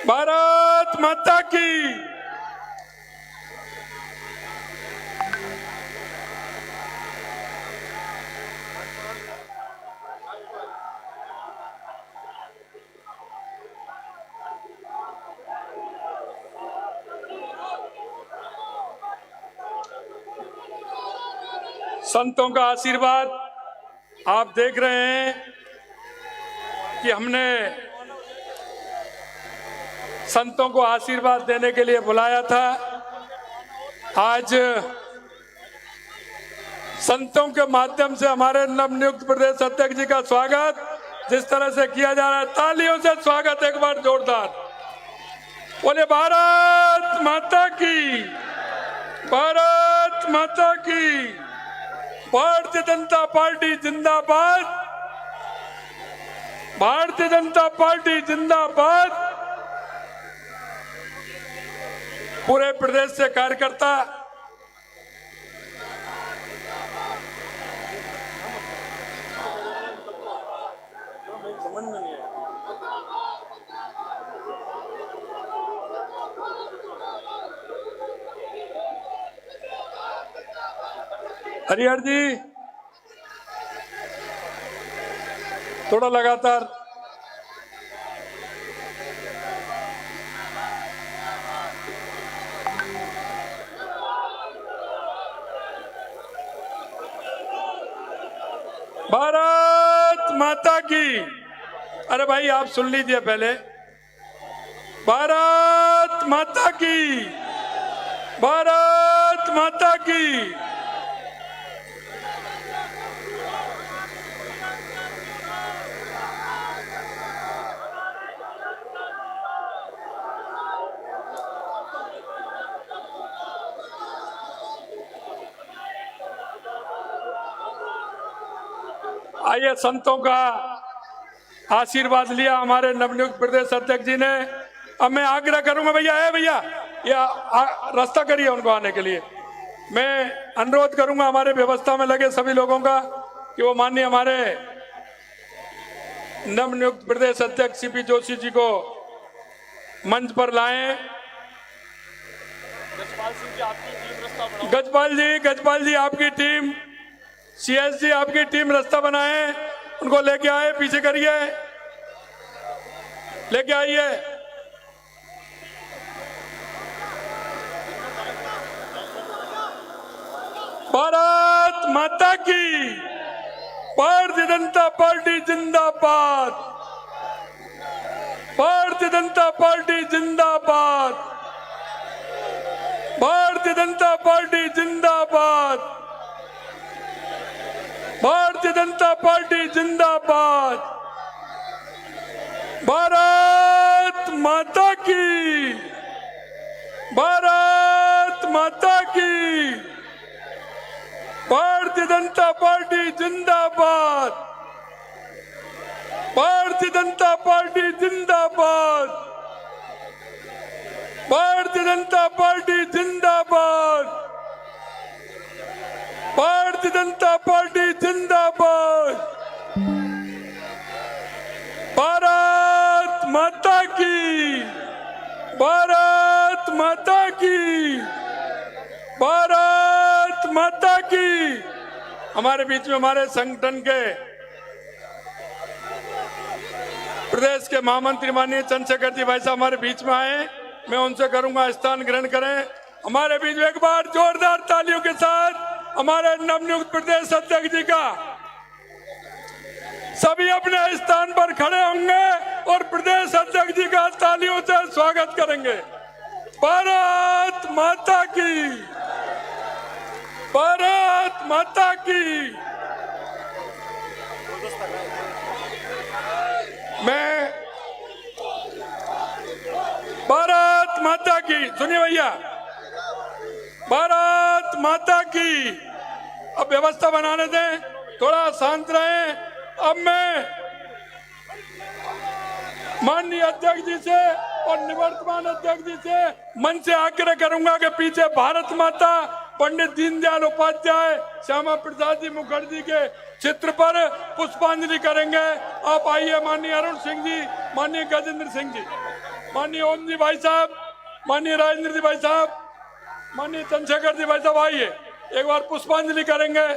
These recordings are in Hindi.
भारत माता की। संतों का आशीर्वाद आप देख रहे हैं कि हमने संतों को आशीर्वाद देने के लिए बुलाया था। आज संतों के माध्यम से हमारे नवनियुक्त प्रदेश अध्यक्ष जी का स्वागत जिस तरह से किया जा रहा है, तालियों से स्वागत एक बार जोरदार। बोले भारत माता की, भारत माता की। भारतीय जनता पार्टी जिंदाबाद, भारतीय जनता पार्टी जिंदाबाद। पूरे प्रदेश से कार्यकर्ता हरिहर जी थोड़ा लगातार। भारत माता की। अरे भाई आप सुन लीजिए पहले। भारत माता की, भारत माता की। आइए, संतों का आशीर्वाद लिया हमारे नवनियुक्त प्रदेश अध्यक्ष जी ने। अब मैं आग्रह करूंगा भैया ये रास्ता करिए उनको आने के लिए। मैं अनुरोध करूंगा हमारे व्यवस्था में लगे सभी लोगों का कि वो माननीय हमारे नवनियुक्त प्रदेश अध्यक्ष सीपी जोशी जी को मंच पर लाएं। गजपाल जी आपकी टीम, सीएस जी आपकी टीम रास्ता बनाए, उनको लेके आए, पीछे करिए, लेके आइए। भारत माता की, भारतीय जनता पार्टी जिंदाबाद, भारतीय जनता पार्टी जिंदाबाद, भारतीय जनता पार्टी जिंदाबाद, भारतीय जनता पार्टी जिंदाबाद। भारत माता की, भारत माता की। भारतीय जनता पार्टी जिंदाबाद, भारतीय जनता पार्टी जिंदाबाद, भारतीय जनता पार्टी जिंदाबाद, भारतीय जनता पार्टी जिंदाबाद। भारत माता की, भारत माता की, भारत माता की। हमारे बीच में हमारे संगठन के प्रदेश के महामंत्री माननीय चंद्रशेखर जी भाई साहब हमारे बीच में आए। मैं उनसे करूंगा स्थान ग्रहण करें हमारे बीच में। एक बार जोरदार तालियों के साथ हमारे नवनियुक्त प्रदेश अध्यक्ष जी का। सभी अपने स्थान पर खड़े होंगे और प्रदेश अध्यक्ष जी का तालियों से स्वागत करेंगे। भारत माता की, भारत माता की। मैं भारत माता की, सुनिए भैया, भारत माता की। अब व्यवस्था बनाने दें, थोड़ा शांत रहें। अब मैं माननीय अध्यक्ष जी से और निवर्तमान अध्यक्ष जी से मन से आग्रह करूंगा कि पीछे भारत माता, पंडित दीनदयाल उपाध्याय, श्यामा प्रसाद जी मुखर्जी के चित्र पर पुष्पांजलि करेंगे। आप आइए, माननीय अरुण सिंह जी, माननीय गजेंद्र सिंह जी, माननीय ओम जी भाई साहब, माननीय राजेंद्र जी भाई साहब, माननीय चंद्रशेखर जी भाई साहब आइए, एक बार पुष्पांजलि करेंगे।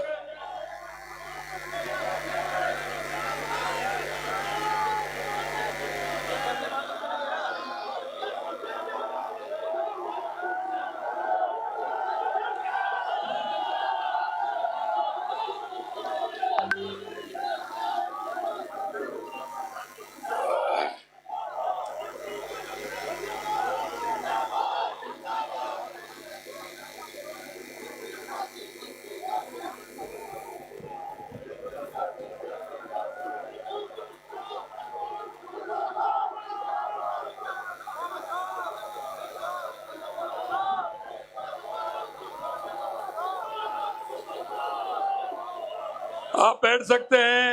आप बैठ सकते हैं,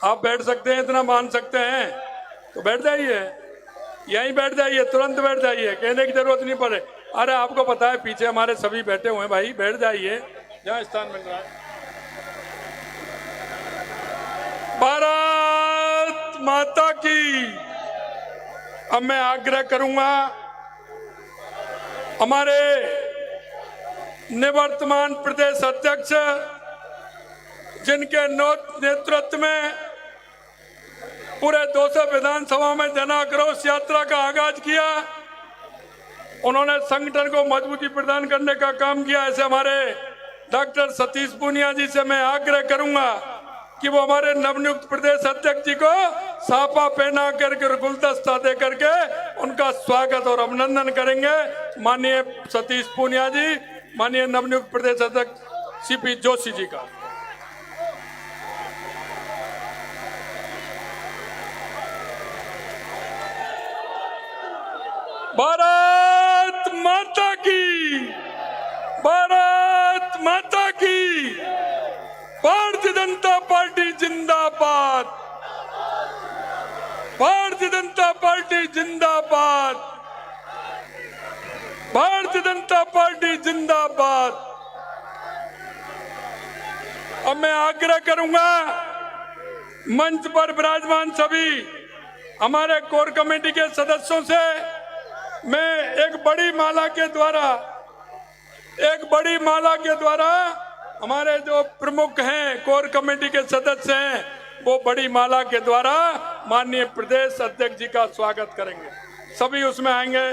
आप बैठ सकते हैं, इतना मान सकते हैं तो बैठ जाइए, यहीं बैठ जाइए, तुरंत बैठ जाइए, कहने की जरूरत नहीं पड़े। अरे आपको पता है पीछे हमारे सभी बैठे हुए हैं भाई, बैठ जाइए जहां स्थान मिल रहा है। भारत माता की। अब मैं आग्रह करूंगा हमारे निवर्तमान प्रदेश अध्यक्ष जिनके नेतृत्व में पूरे 200 विधानसभा में जन आक्रोश यात्रा का आगाज किया, उन्होंने संगठन को मजबूती प्रदान करने का काम किया। ऐसे हमारे डॉक्टर सतीश पूनिया जी से मैं आग्रह करूंगा कि वो हमारे नवनियुक्त प्रदेश अध्यक्ष जी को साफा पहना करके गुलदस्ता दे करके उनका स्वागत और अभिनंदन करेंगे। माननीय सतीश पूनिया जी, माननीय नवनियुक्त प्रदेश अध्यक्ष सीपी जोशी जी का। भारत माता की, भारत माता की, भारतीय जनता पार्टी जिंदाबाद, भारतीय जनता पार्टी जिंदाबाद, भारतीय जनता पार्टी जिंदाबाद। अब मैं आग्रह करूंगा मंच पर विराजमान सभी हमारे कोर कमेटी के सदस्यों से मैं एक बड़ी माला के द्वारा हमारे जो प्रमुख हैं कोर कमेटी के सदस्य हैं वो बड़ी माला के द्वारा माननीय प्रदेश अध्यक्ष जी का स्वागत करेंगे। सभी उसमें आएंगे।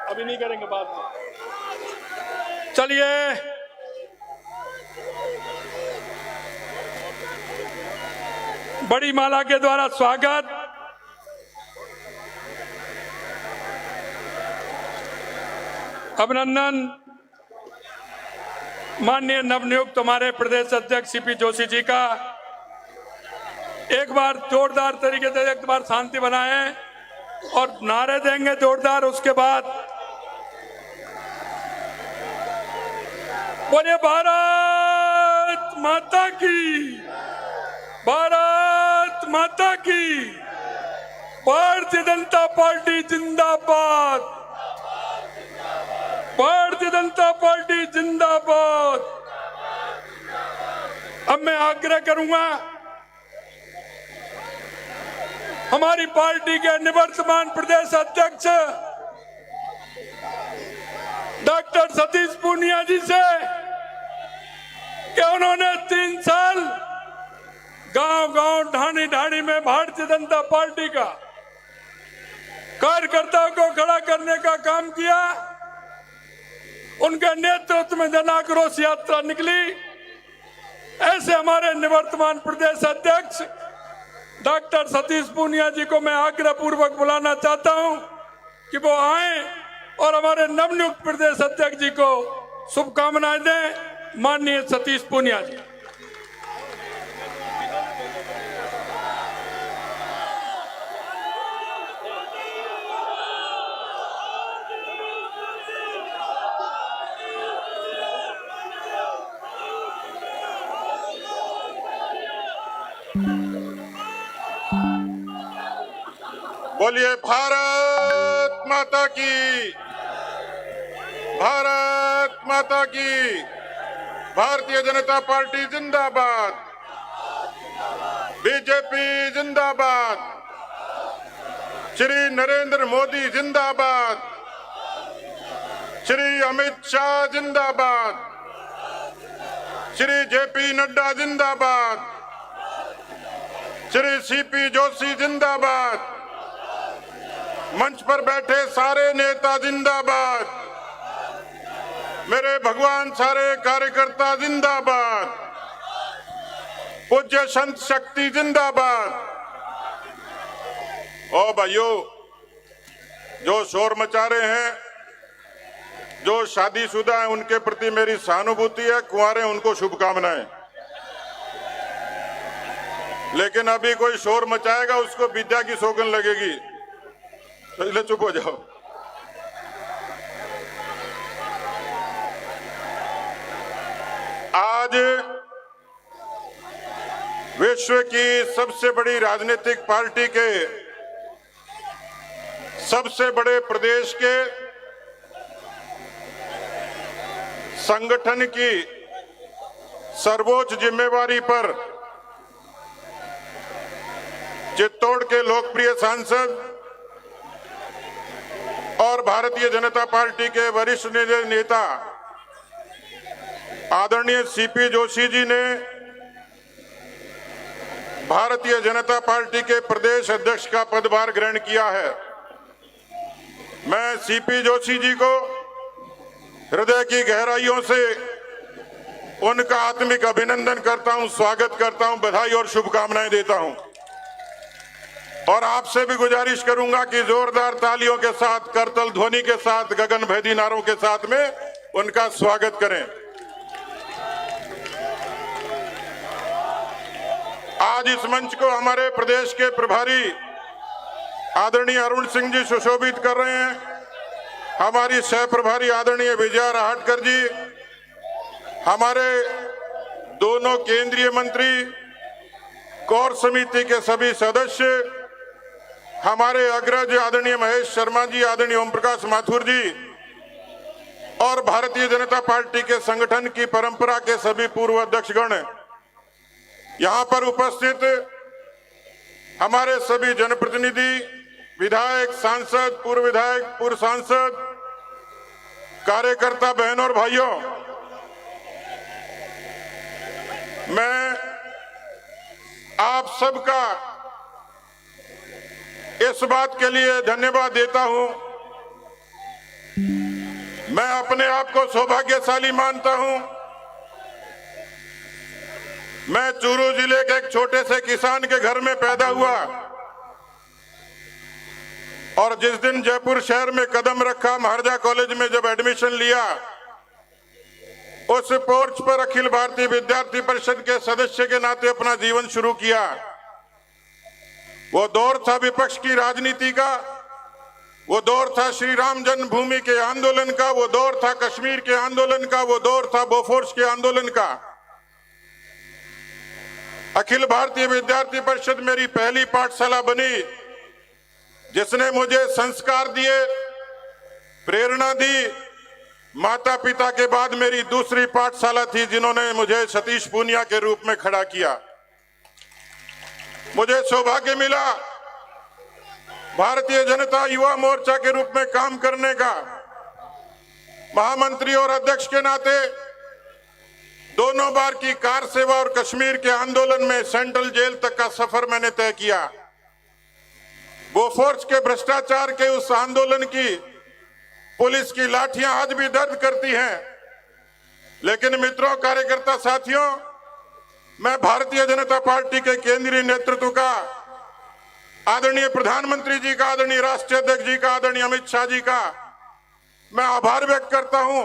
अभी नहीं करेंगे, बाद में। चलिए बड़ी माला के द्वारा स्वागत। अभिनंदन माननीय नवनियुक्त हमारे प्रदेश अध्यक्ष सीपी जोशी जी का। एक बार जोरदार तरीके से एक बार शांति बनाएं और नारे देंगे जोरदार। उसके बाद बोलिए भारत माता की, भारत माता की, भारतीय जनता पार्टी जिंदाबाद, भारतीय जनता पार्टी जिंदाबाद। अब मैं आग्रह करूंगा हमारी पार्टी के निवर्तमान प्रदेश अध्यक्ष डॉक्टर सतीश पूनिया जी से कि उन्होंने 3 साल गांव-गांव, ढाणी-ढाणी में भारतीय जनता पार्टी का कार्यकर्ताओं को खड़ा करने का काम किया। उनके नेतृत्व में जन आक्रोश यात्रा निकली। ऐसे हमारे निवर्तमान प्रदेश अध्यक्ष डॉक्टर सतीश पूनिया जी को मैं आग्रह पूर्वक बुलाना चाहता हूं कि वो आए और हमारे नवनियुक्त प्रदेश अध्यक्ष जी को शुभकामनाएं दें। माननीय सतीश पूनिया जी। बोलिए भारत माता की, भारत माता की। भारतीय जनता पार्टी जिंदाबाद, बीजेपी जिंदाबाद, श्री नरेंद्र मोदी जिंदाबाद, श्री अमित शाह जिंदाबाद, श्री जेपी नड्डा जिंदाबाद, श्री सीपी जोशी जिंदाबाद, मंच पर बैठे सारे नेता जिंदाबाद, मेरे भगवान सारे कार्यकर्ता जिंदाबाद, पूज्य संत शक्ति जिंदाबाद। ओ भाइयों, जो शोर मचा रहे हैं, जो शादीशुदा हैं उनके प्रति मेरी सहानुभूति है, कुंवारे उनको शुभकामनाएं। लेकिन अभी कोई शोर मचाएगा उसको विद्या की सौगंध लगेगी, तो इसलिए चुप हो जाओ। आज विश्व की सबसे बड़ी राजनीतिक पार्टी के सबसे बड़े प्रदेश के संगठन की सर्वोच्च जिम्मेवारी पर चित्तौड़ के लोकप्रिय सांसद और भारतीय जनता पार्टी के वरिष्ठ नेता आदरणीय सीपी जोशी जी ने भारतीय जनता पार्टी के प्रदेश अध्यक्ष का पदभार ग्रहण किया है। मैं सीपी जोशी जी को हृदय की गहराइयों से उनका आत्मिक अभिनंदन करता हूं, स्वागत करता हूं, बधाई और शुभकामनाएं देता हूं। और आपसे भी गुजारिश करूंगा कि जोरदार तालियों के साथ, करतल ध्वनि के साथ, गगन भेदी नारों के साथ में उनका स्वागत करें। आज इस मंच को हमारे प्रदेश के प्रभारी आदरणीय अरुण सिंह जी सुशोभित कर रहे हैं। हमारी सह प्रभारी आदरणीय विजया राहटकर जी, हमारे दोनों केंद्रीय मंत्री, कोर समिति के सभी सदस्य, हमारे अग्रज आदरणीय महेश शर्मा जी, आदरणीय ओम प्रकाश माथुर जी और भारतीय जनता पार्टी के संगठन की परंपरा के सभी पूर्व अध्यक्षगण, यहां पर उपस्थित हमारे सभी जनप्रतिनिधि, विधायक, सांसद, पूर्व विधायक, पूर्व सांसद, कार्यकर्ता बहनों और भाइयों, मैं आप सबका इस बात के लिए धन्यवाद देता हूं। मैं अपने आप को सौभाग्यशाली मानता हूं। मैं चूरू जिले के एक छोटे से किसान के घर में पैदा हुआ और जिस दिन जयपुर शहर में कदम रखा, महाराजा कॉलेज में जब एडमिशन लिया, उस पोर्च पर अखिल भारतीय विद्यार्थी परिषद के सदस्य के नाते अपना जीवन शुरू किया। वो दौर था विपक्ष की राजनीति का, वो दौर था श्री राम जन्मभूमि के आंदोलन का, वो दौर था कश्मीर के आंदोलन का, वो दौर था बोफोर्स के आंदोलन का। अखिल भारतीय विद्यार्थी परिषद मेरी पहली पाठशाला बनी, जिसने मुझे संस्कार दिए, प्रेरणा दी। माता पिता के बाद मेरी दूसरी पाठशाला थी, जिन्होंने मुझे सतीश पूनिया के रूप में खड़ा किया। मुझे सौभाग्य मिला भारतीय जनता युवा मोर्चा के रूप में काम करने का। महामंत्री और अध्यक्ष के नाते दोनों बार की कार सेवा और कश्मीर के आंदोलन में सेंट्रल जेल तक का सफर मैंने तय किया। बोफोर्स के भ्रष्टाचार के उस आंदोलन की पुलिस की लाठियां आज भी दर्द करती हैं। लेकिन मित्रों, कार्यकर्ता साथियों, मैं भारतीय जनता पार्टी के केंद्रीय नेतृत्व का, आदरणीय प्रधानमंत्री जी का, आदरणीय राष्ट्रीय अध्यक्ष जी का, आदरणीय अमित शाह जी का मैं आभार व्यक्त करता हूं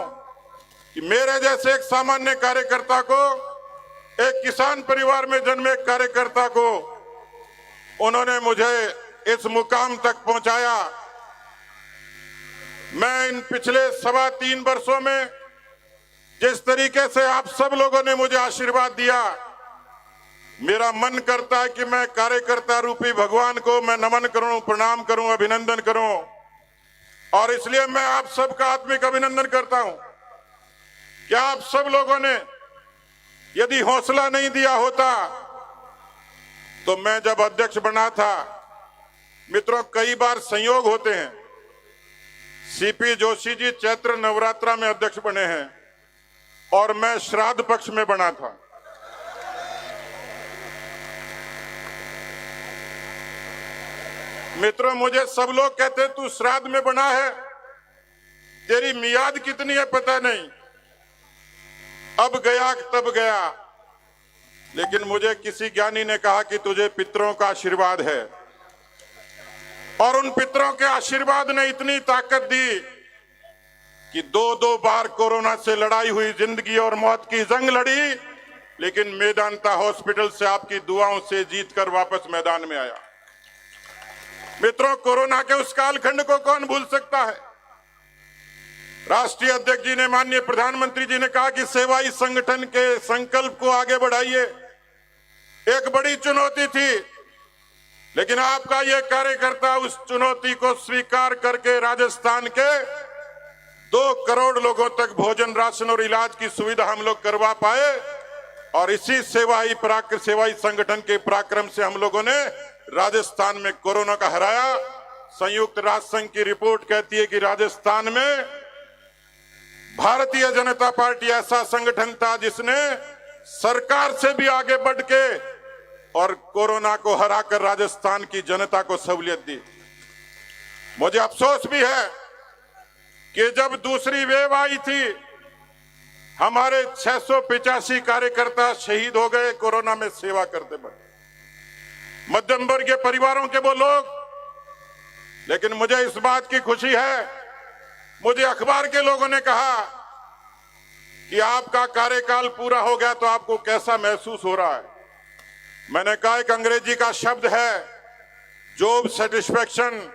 कि मेरे जैसे एक सामान्य कार्यकर्ता को, एक किसान परिवार में जन्मे एक कार्यकर्ता को उन्होंने मुझे इस मुकाम तक पहुंचाया। मैं इन पिछले 3.25 वर्षों में जिस तरीके से आप सब लोगों ने मुझे आशीर्वाद दिया, मेरा मन करता है कि मैं कार्यकर्ता रूपी भगवान को मैं नमन करूं, प्रणाम करूं, अभिनंदन करूं। और इसलिए मैं आप सबका आत्मिक अभिनंदन करता हूं कि आप सब लोगों ने यदि हौसला नहीं दिया होता तो मैं जब अध्यक्ष बना था, मित्रों कई बार संयोग होते हैं, सीपी जोशी जी चैत्र नवरात्रा में अध्यक्ष बने हैं और मैं श्राद्ध पक्ष में बना था। मित्रों मुझे सब लोग कहते तू श्राद्ध में बना है, तेरी मियाद कितनी है पता नहीं, अब गया तब गया। लेकिन मुझे किसी ज्ञानी ने कहा कि तुझे पितरों का आशीर्वाद है, और उन पितरों के आशीर्वाद ने इतनी ताकत दी कि दो बार कोरोना से लड़ाई हुई, जिंदगी और मौत की जंग लड़ी, लेकिन मेदांता हॉस्पिटल से आपकी दुआओं से जीतकर वापस मैदान में आया। मित्रों कोरोना के उस कालखंड को कौन भूल सकता है। राष्ट्रीय अध्यक्ष जी ने, माननीय प्रधानमंत्री जी ने कहा कि सेवाई संगठन के संकल्प को आगे बढ़ाइए। एक बड़ी चुनौती थी, लेकिन आपका ये कार्यकर्ता उस चुनौती को स्वीकार करके राजस्थान के 2 करोड़ लोगों तक भोजन, राशन और इलाज की सुविधा हम लोग करवा पाए। और इसी सेवाई संगठन के पराक्रम से हम लोगों ने राजस्थान में कोरोना का हराया। संयुक्त राष्ट्र संघ की रिपोर्ट कहती है कि राजस्थान में भारतीय जनता पार्टी ऐसा संगठन था जिसने सरकार से भी आगे बढ़ के और कोरोना को हराकर राजस्थान की जनता को सहूलियत दी। मुझे अफसोस भी है कि जब दूसरी वेव आई थी, हमारे 685 कार्यकर्ता शहीद हो गए कोरोना में सेवा करते वक्त, मध्यम वर्ग के परिवारों के वो लोग। लेकिन मुझे इस बात की खुशी है, मुझे अखबार के लोगों ने कहा कि आपका कार्यकाल पूरा हो गया तो आपको कैसा महसूस हो रहा है। मैंने कहा एक अंग्रेजी का शब्द है जॉब सेटिस्फैक्शन।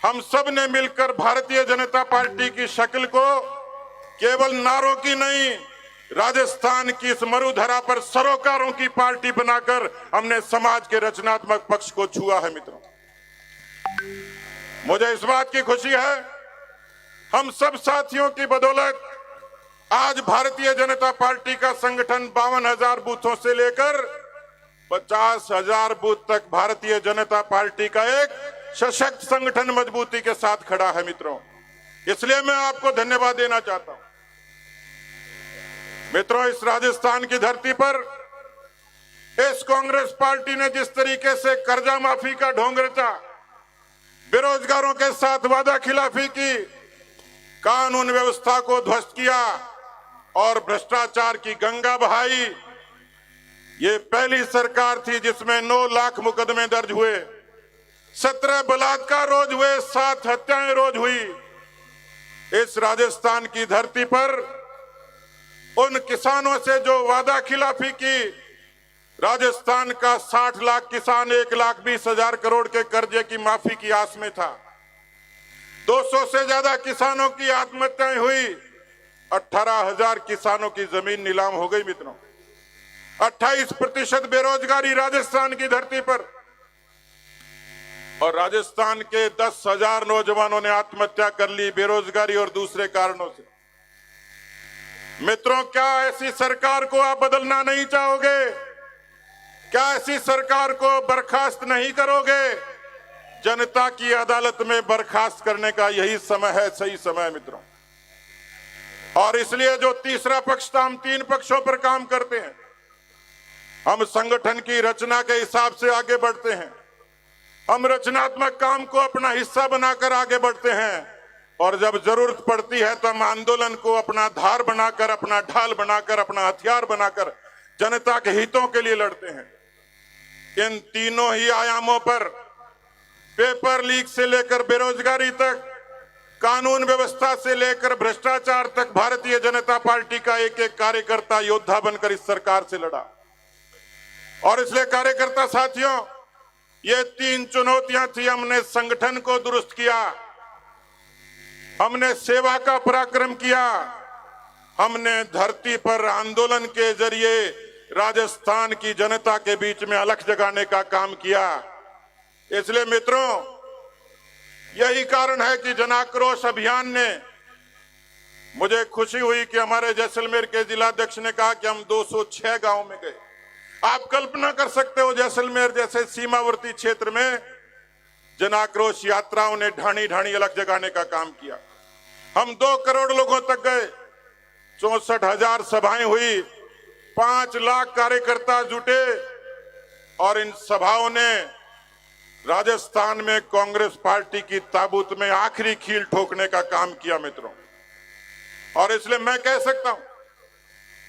हम सब ने मिलकर भारतीय जनता पार्टी की शक्ल को केवल नारों की नहीं, राजस्थान की इस मरुधरा पर सरोकारों की पार्टी बनाकर हमने समाज के रचनात्मक पक्ष को छुआ है। मित्रों मुझे इस बात की खुशी है, हम सब साथियों की बदौलत आज भारतीय जनता पार्टी का संगठन 52,000 बूथों से लेकर 50,000 बूथ तक भारतीय जनता पार्टी का एक सशक्त संगठन मजबूती के साथ खड़ा है। मित्रों इसलिए मैं आपको धन्यवाद देना चाहता हूं। मित्रों इस राजस्थान की धरती पर इस कांग्रेस पार्टी ने जिस तरीके से कर्जा माफी का ढोंग रचा, बेरोजगारों के साथ वादा खिलाफी की, कानून व्यवस्था को ध्वस्त किया और भ्रष्टाचार की गंगा बहाई, ये पहली सरकार थी जिसमें 9 लाख मुकदमे दर्ज हुए, 17 बलात्कार रोज हुए, 7 हत्याएं रोज हुई। इस राजस्थान की धरती पर उन किसानों से जो वादा खिलाफी की, राजस्थान का 60 लाख किसान 1,20,000 करोड़ के कर्जे की माफी की आस में था। 200 से ज्यादा किसानों की आत्महत्याएं हुई, 18,000 किसानों की जमीन नीलाम हो गई। मित्रों 28% बेरोजगारी राजस्थान की धरती पर, और राजस्थान के 10,000 नौजवानों ने आत्महत्या कर ली बेरोजगारी और दूसरे कारणों से। मित्रों क्या ऐसी सरकार को आप बदलना नहीं चाहोगे? क्या ऐसी सरकार को बर्खास्त नहीं करोगे? जनता की अदालत में बर्खास्त करने का यही समय है, सही समय है। मित्रों और इसलिए जो तीसरा पक्ष था, हम 3 पक्षों पर काम करते हैं। हम संगठन की रचना के हिसाब से आगे बढ़ते हैं, हम रचनात्मक काम को अपना हिस्सा बनाकर आगे बढ़ते हैं, और जब जरूरत पड़ती है तो हम आंदोलन को अपना धार बनाकर, अपना ढाल बनाकर, अपना हथियार बनाकर जनता के हितों के लिए लड़ते हैं। इन तीनों ही आयामों पर, पेपर लीक से लेकर बेरोजगारी तक, कानून व्यवस्था से लेकर भ्रष्टाचार तक, भारतीय जनता पार्टी का एक एक कार्यकर्ता योद्धा बनकर इस सरकार से लड़ा। और इसलिए कार्यकर्ता साथियों, ये 3 चुनौतियां थी। हमने संगठन को दुरुस्त किया, हमने सेवा का पराक्रम किया, हमने धरती पर आंदोलन के जरिए राजस्थान की जनता के बीच में अलख जगाने का काम किया। इसलिए मित्रों, यही कारण है कि जन आक्रोश अभियान ने, मुझे खुशी हुई कि हमारे जैसलमेर के जिलाध्यक्ष ने कहा कि हम 206 गांव में गए। आप कल्पना कर सकते हो, जैसलमेर जैसे सीमावर्ती क्षेत्र में जन आक्रोश यात्राओं ने ढाणी ढाणी अलख जगाने का काम किया। हम 2 करोड़ लोगों तक गए, 64,000 सभाएं हुई, 5 लाख कार्यकर्ता जुटे और इन सभाओं ने राजस्थान में कांग्रेस पार्टी की ताबूत में आखिरी कील ठोकने का काम किया मित्रों। और इसलिए मैं कह सकता हूं,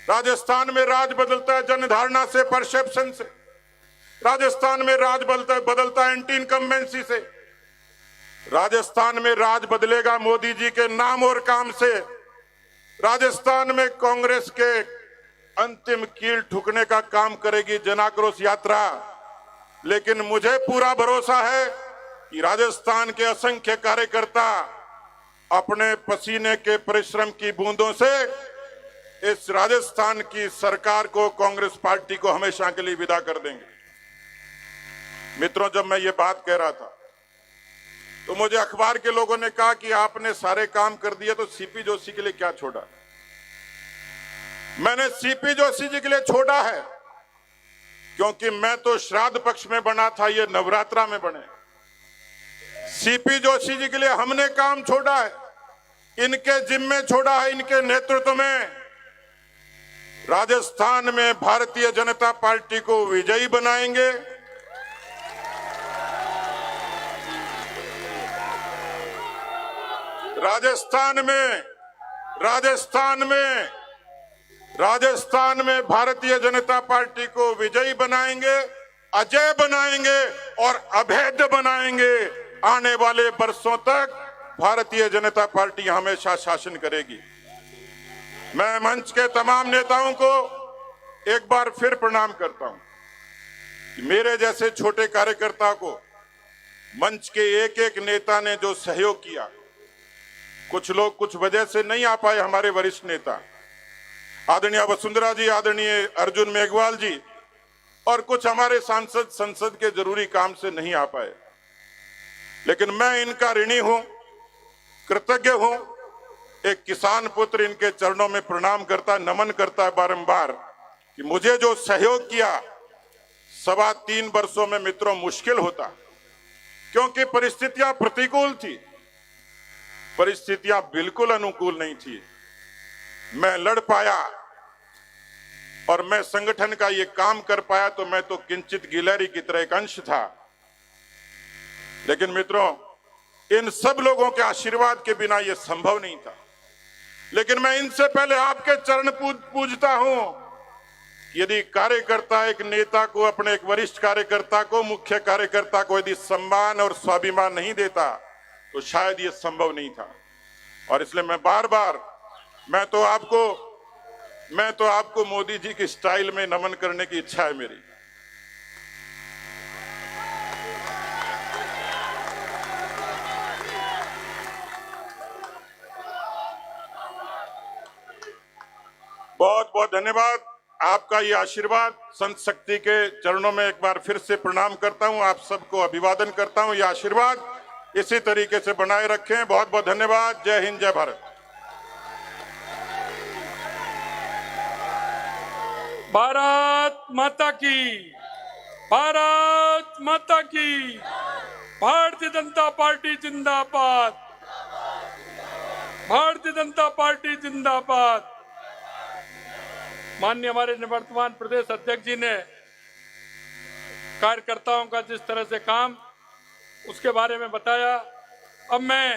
राजस्थान में राज बदलता है जनधारणा से, परसेप्शन से। राजस्थान में राज बदलता है एंटी इनकम्बेंसी से। राजस्थान में राज बदलेगा मोदी जी के नाम और काम से। राजस्थान में कांग्रेस के अंतिम कील ठुकने का काम करेगी जन आक्रोश यात्रा। लेकिन मुझे पूरा भरोसा है कि राजस्थान के असंख्य कार्यकर्ता अपने पसीने के परिश्रम की बूंदों से इस राजस्थान की सरकार को, कांग्रेस पार्टी को हमेशा के लिए विदा कर देंगे। मित्रों, जब मैं ये बात कह रहा था तो मुझे अखबार के लोगों ने कहा कि आपने सारे काम कर दिए तो सीपी जोशी के लिए क्या छोड़ा। मैंने सीपी जोशी जी के लिए छोड़ा है क्योंकि मैं तो श्राद्ध पक्ष में बना था, ये नवरात्रा में बने। सीपी जोशी जी के लिए हमने काम छोड़ा है, इनके जिम्मे छोड़ा है, इनके नेतृत्व में राजस्थान में भारतीय जनता पार्टी को विजयी बनाएंगे। राजस्थान में भारतीय जनता पार्टी को विजयी बनाएंगे, अजय बनाएंगे और अभेद्य बनाएंगे। आने वाले वर्षों तक भारतीय जनता पार्टी हमेशा शासन करेगी। मैं मंच के तमाम नेताओं को एक बार फिर प्रणाम करता हूं। मेरे जैसे छोटे कार्यकर्ता को मंच के एक एक नेता ने जो सहयोग किया, कुछ लोग कुछ वजह से नहीं आ पाए, हमारे वरिष्ठ नेता आदरणीय वसुंधरा जी, आदरणीय अर्जुन मेघवाल जी और कुछ हमारे सांसद संसद के जरूरी काम से नहीं आ पाए, लेकिन मैं इनका ऋणी हूं, कृतज्ञ हूं। एक किसान पुत्र इनके चरणों में प्रणाम करता, नमन करता है बारंबार कि मुझे जो सहयोग किया 3.25 वर्षों में मित्रों मुश्किल होता, क्योंकि परिस्थितियां प्रतिकूल थी, परिस्थितियां बिल्कुल अनुकूल नहीं थी। मैं लड़ पाया और मैं संगठन का ये काम कर पाया, तो मैं तो किंचित गिलहरी की तरह एक अंश था। लेकिन मित्रों, इन सब लोगों के आशीर्वाद के बिना यह संभव नहीं था। लेकिन मैं इनसे पहले आपके चरण पूजता हूं। यदि कार्यकर्ता एक नेता को, अपने एक वरिष्ठ कार्यकर्ता को, मुख्य कार्यकर्ता को यदि सम्मान और स्वाभिमान नहीं देता तो शायद ये संभव नहीं था। और इसलिए मैं बार बार मैं तो आपको मोदी जी की स्टाइल में नमन करने की इच्छा है मेरी। बहुत बहुत धन्यवाद, आपका ये आशीर्वाद। संत शक्ति के चरणों में एक बार फिर से प्रणाम करता हूं, आप सबको अभिवादन करता हूं। ये आशीर्वाद इसी तरीके से बनाए रखें। बहुत बहुत धन्यवाद। जय हिंद, जय भारत। भारत माता की, भारत माता की, भारतीय जनता पार्टी जिंदाबाद, भारतीय जनता पार्टी जिंदाबाद। माननीय हमारे निवर्तमान प्रदेश अध्यक्ष जी ने कार्यकर्ताओं का जिस तरह से काम, उसके बारे में बताया। अब मैं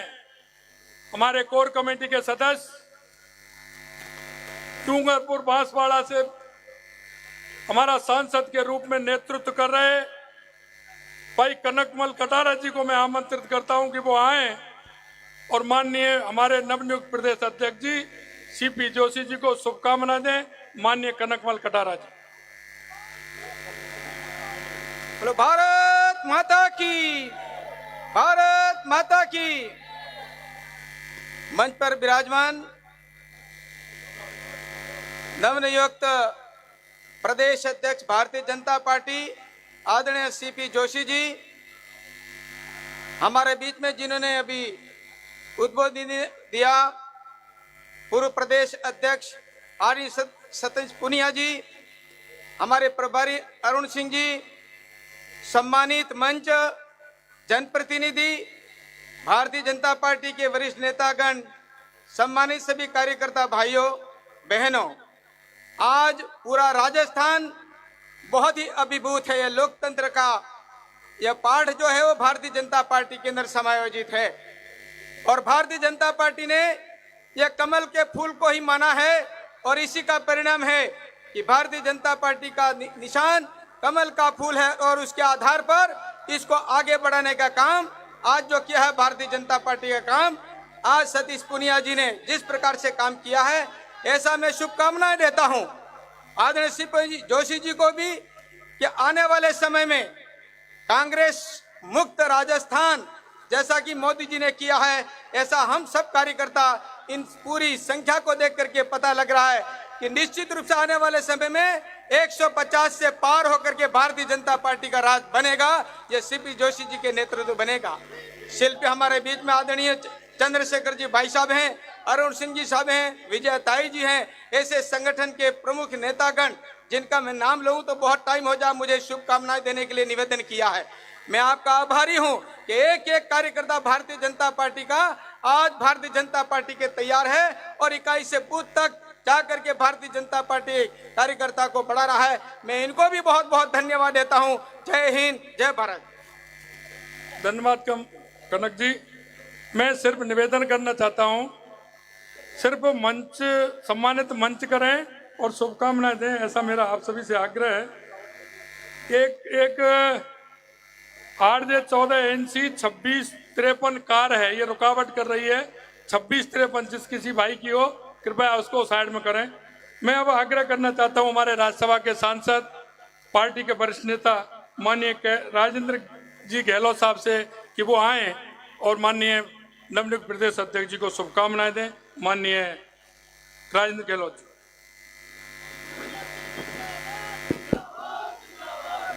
हमारे कोर कमेटी के सदस्य डूंगरपुर बांसवाड़ा से हमारा सांसद के रूप में नेतृत्व कर रहे भाई कनकमल कटारा जी को मैं आमंत्रित करता हूं कि वो आए और माननीय हमारे नवनियुक्त प्रदेश अध्यक्ष जी सीपी जोशी जी को शुभकामनाएं दें। माननीय कनकमल कटारा जी। बोलो भारत माता की, भारत माता की। मंच पर विराजमान नवनियुक्त प्रदेश अध्यक्ष भारतीय जनता पार्टी आदरणीय सीपी जोशी जी हमारे बीच में, जिन्होंने अभी उद्बोधन दिया, पूर्व प्रदेश अध्यक्ष आर्य सतीश पुनिया जी, हमारे प्रभारी अरुण सिंह जी, सम्मानित मंच, जनप्रतिनिधि, भारतीय जनता पार्टी के वरिष्ठ नेतागण, सम्मानित सभी कार्यकर्ता भाइयों बहनों, आज पूरा राजस्थान बहुत ही अभिभूत है। यह लोकतंत्र का यह पाठ जो है वो भारतीय जनता पार्टी के अंदर समायोजित है और भारतीय जनता पार्टी ने यह कमल के फूल को ही माना है और इसी का परिणाम है कि भारतीय जनता पार्टी का निशान कमल का फूल है और उसके आधार पर इसको आगे बढ़ाने का काम आज जो किया है भारतीय जनता पार्टी का काम, आज सतीश पुनिया जी ने जिस प्रकार से काम किया है, ऐसा मैं शुभकामनाएं देता हूं आदरणीय सीपी जोशी जी को भी कि आने वाले समय में कांग्रेस मुक्त राजस्थान जैसा कि मोदी जी ने किया है, ऐसा हम सब कार्यकर्ता इन पूरी संख्या को देख करके पता लग रहा है कि निश्चित रूप से आने वाले समय में 150 से पार होकर के भारतीय जनता पार्टी का राज बनेगा। ये सीपी जोशी जी के नेतृत्व बनेगा। शिल्पी हमारे बीच में आदरणीय चंद्रशेखर जी भाई साहब हैं, अरुण सिंह जी साहब हैं, विजय ताई जी हैं, ऐसे संगठन के प्रमुख नेतागण जिनका मैं नाम लूं तो बहुत टाइम हो जाए, मुझे शुभकामनाएं देने के लिए निवेदन किया है। मैं आपका आभारी हूं कि एक एक कार्यकर्ता भारतीय जनता पार्टी का आज भारतीय जनता पार्टी के तैयार है और इकाई से बूथ तक जा करके भारतीय जनता पार्टी कार्यकर्ता को बढ़ा रहा है। मैं इनको भी बहुत बहुत धन्यवाद देता हूं। जय हिंद, जय भारत। धन्यवाद कनक जी। मैं सिर्फ निवेदन करना चाहता हूं, सिर्फ मंच सम्मानित मंच करें और शुभकामनाएं दें, ऐसा मेरा आप सभी से आग्रह है। एक RJ14 NC 2653 कार है, ये रुकावट कर रही है। 2653 जिस किसी भाई की हो कृपया उसको साइड में करें। मैं अब आग्रह करना चाहता हूं हमारे राज्यसभा के सांसद, पार्टी के वरिष्ठ नेता माननीय राजेंद्र जी गहलोत साहब से कि वो आए और माननीय नवनियुक्त प्रदेश अध्यक्ष जी को शुभकामनाएं दें। माननीय राजेंद्र गहलोत।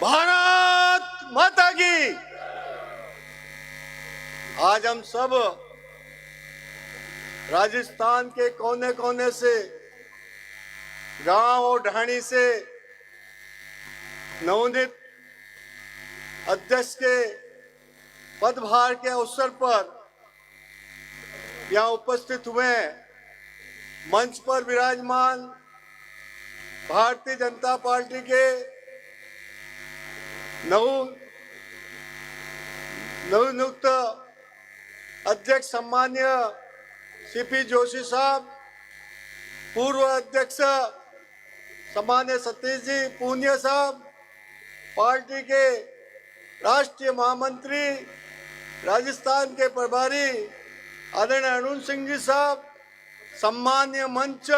भारत माता की। आज हम सब राजस्थान के कोने कोने से, गांव और ढाणी से नवोदित अध्यक्ष के पदभार के अवसर पर यहाँ उपस्थित हुए हैं। मंच पर विराजमान भारतीय जनता पार्टी के नवनियुक्त अध्यक्ष सम्मान्य सीपी जोशी साहब, पूर्व अध्यक्ष सम्मान्य सतीश जी पुनिया साहब, पार्टी के राष्ट्रीय महामंत्री राजस्थान के प्रभारी आदरणीय अरुण सिंह जी साहब, सम्मान्य मंच,